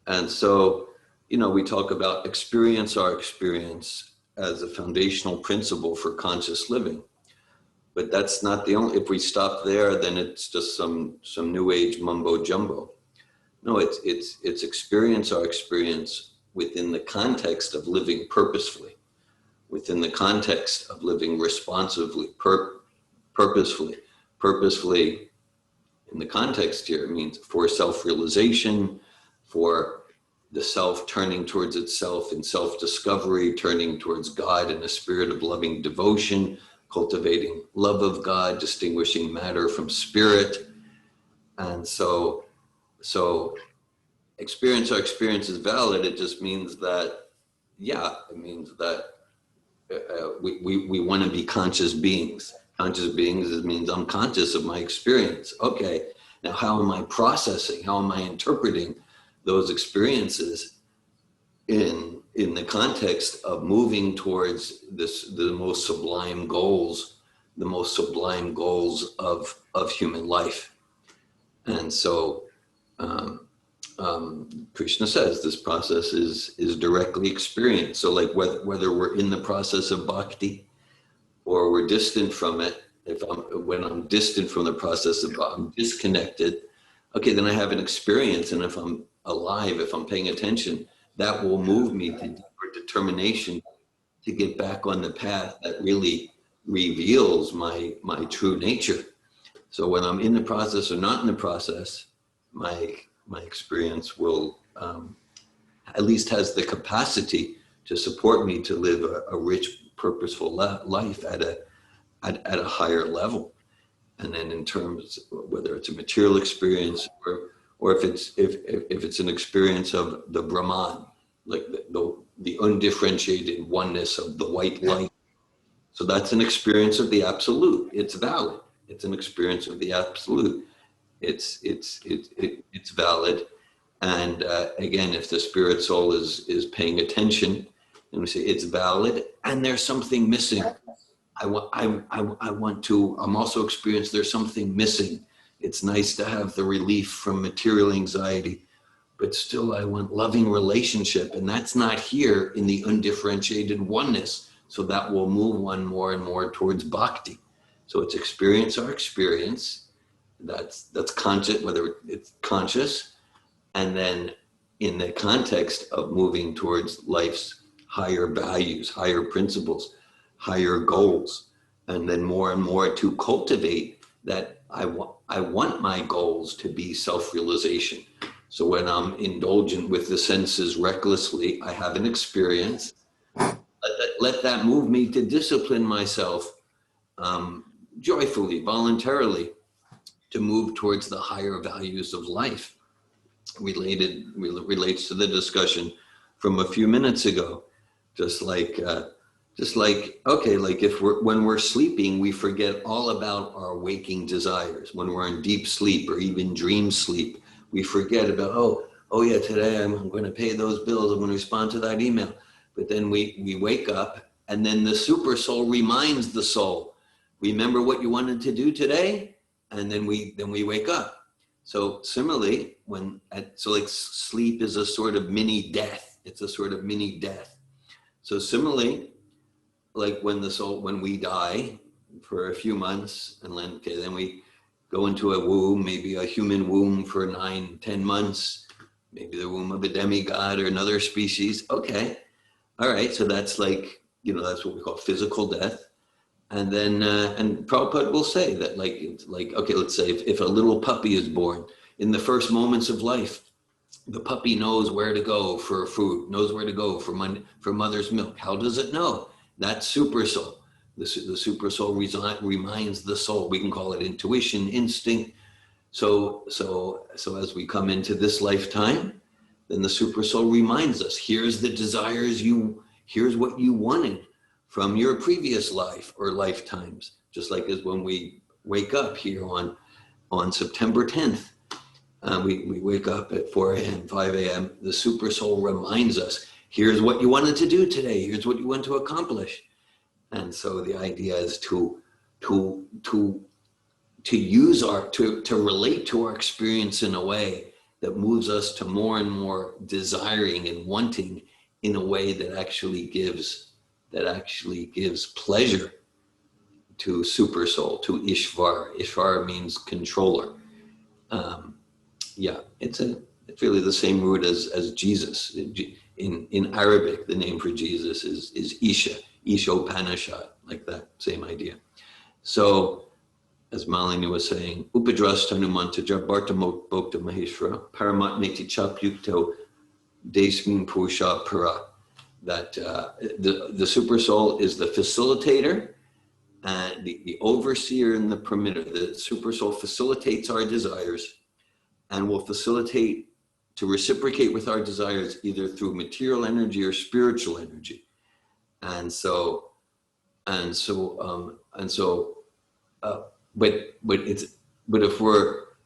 And so, we talk about experience our experience as a foundational principle for conscious living. But that's not the only, if we stop there, then it's just some new age mumbo jumbo. No, it's experience our experience within the context of living purposefully, within the context of living responsively, purposefully. Purposefully in the context here means for self-realization, for the self turning towards itself in self-discovery, turning towards God in a spirit of loving devotion, cultivating love of God, distinguishing matter from spirit. And so experience our experience is valid. It just means that, it means that we want to be conscious beings. Conscious beings, it means I'm conscious of my experience. Okay, now how am I processing? How am I interpreting those experiences in the context of moving towards the most sublime goals of human life? And so Krishna says this process is directly experienced. So like whether we're in the process of bhakti or we're distant from it, when I'm distant from the process of bhakti, I'm disconnected, okay, then I have an experience. And if I'm alive, if I'm paying attention, that will move me to deeper determination to get back on the path that really reveals my true nature. So when I'm in the process or not in the process, my experience will at least has the capacity to support me to live a rich, purposeful life at a higher level. And then in terms whether it's a material experience or if it's an experience of the Brahman, like the undifferentiated oneness of the white light. So that's an experience of the absolute. It's valid. It's an experience of the absolute. It's valid. And again, if the spirit soul is paying attention, and we say it's valid, and there's something missing. I'm also experienced there's something missing. It's nice to have the relief from material anxiety, but still I want loving relationship. And that's not here in the undifferentiated oneness. So that will move one more and more towards bhakti. So it's experience our experience. That's conscious, whether it's conscious, and then in the context of moving towards life's higher values, higher principles, higher goals, and then more and more to cultivate that I want my goals to be self-realization. So when I'm indulgent with the senses recklessly, I have an experience. Let that move me to discipline myself joyfully, voluntarily, to move towards the higher values of life. Relates to the discussion from a few minutes ago. Just like okay, like when we're sleeping, we forget all about our waking desires. When we're in deep sleep or even dream sleep, we forget about, oh yeah, today I'm going to pay those bills, I'm going to respond to that email. But then we wake up, and then the super soul reminds the soul, remember what you wanted to do today? And then we wake up. So similarly, sleep is a sort of mini death. It's a sort of mini death. So similarly, like when we die for a few months, and then we go into a womb, maybe a human womb for 9-10 months, maybe the womb of a demigod or another species. Okay, all right. So that's like, that's what we call physical death. And then, and Prabhupada will say that okay, let's say if a little puppy is born, in the first moments of life, the puppy knows where to go for food, knows where to go for mother's milk. How does it know? That's super soul. The super soul reminds the soul. We can call it intuition, instinct. So as we come into this lifetime, then the super soul reminds us, here's the desires here's what you wanted from your previous life or lifetimes. Just like as when we wake up here on September 10th, we wake up at 4 a.m., 5 a.m. The super soul reminds us, here's what you wanted to do today. Here's what you want to accomplish. And so the idea is to relate to our experience in a way that moves us to more and more desiring and wanting in a way that actually gives pleasure to super soul, to Ishvara. Ishvara means controller. It's really the same root as Jesus. In Arabic, the name for Jesus is Isha, Ishopanishad, like that, same idea. So, as Malini was saying, Upadrastanumanta Bharta Bhokta Maheshwara, Paramatmeti Chapyukto Desmin Purusha Para. That the super soul is the facilitator and the overseer and the permitter. The super soul facilitates our desires and will facilitate to reciprocate with our desires either through material energy or spiritual energy. But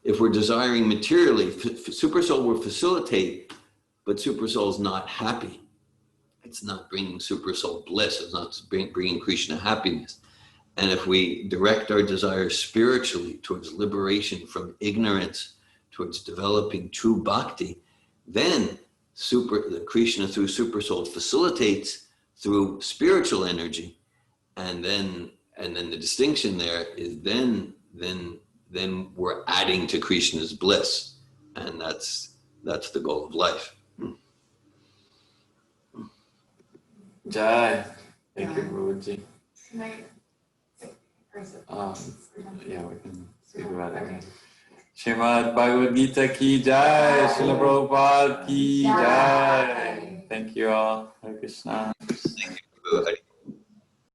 if we're desiring materially, super soul will facilitate, but super soul is not happy. It's not bringing super soul bliss. It's not bringing Krishna happiness. And if we direct our desires spiritually towards liberation from ignorance, towards developing true bhakti, then Krishna through super soul facilitates through spiritual energy, and then the distinction there is then we're adding to Krishna's bliss, and that's the goal of life. Jai. Thank you, Guruji. Can I? Yeah, we can speak about it again. Srimad Bhagavad Gita ki jai, Srila Prabhupada ki jai. Thank you all. Hare Krishna.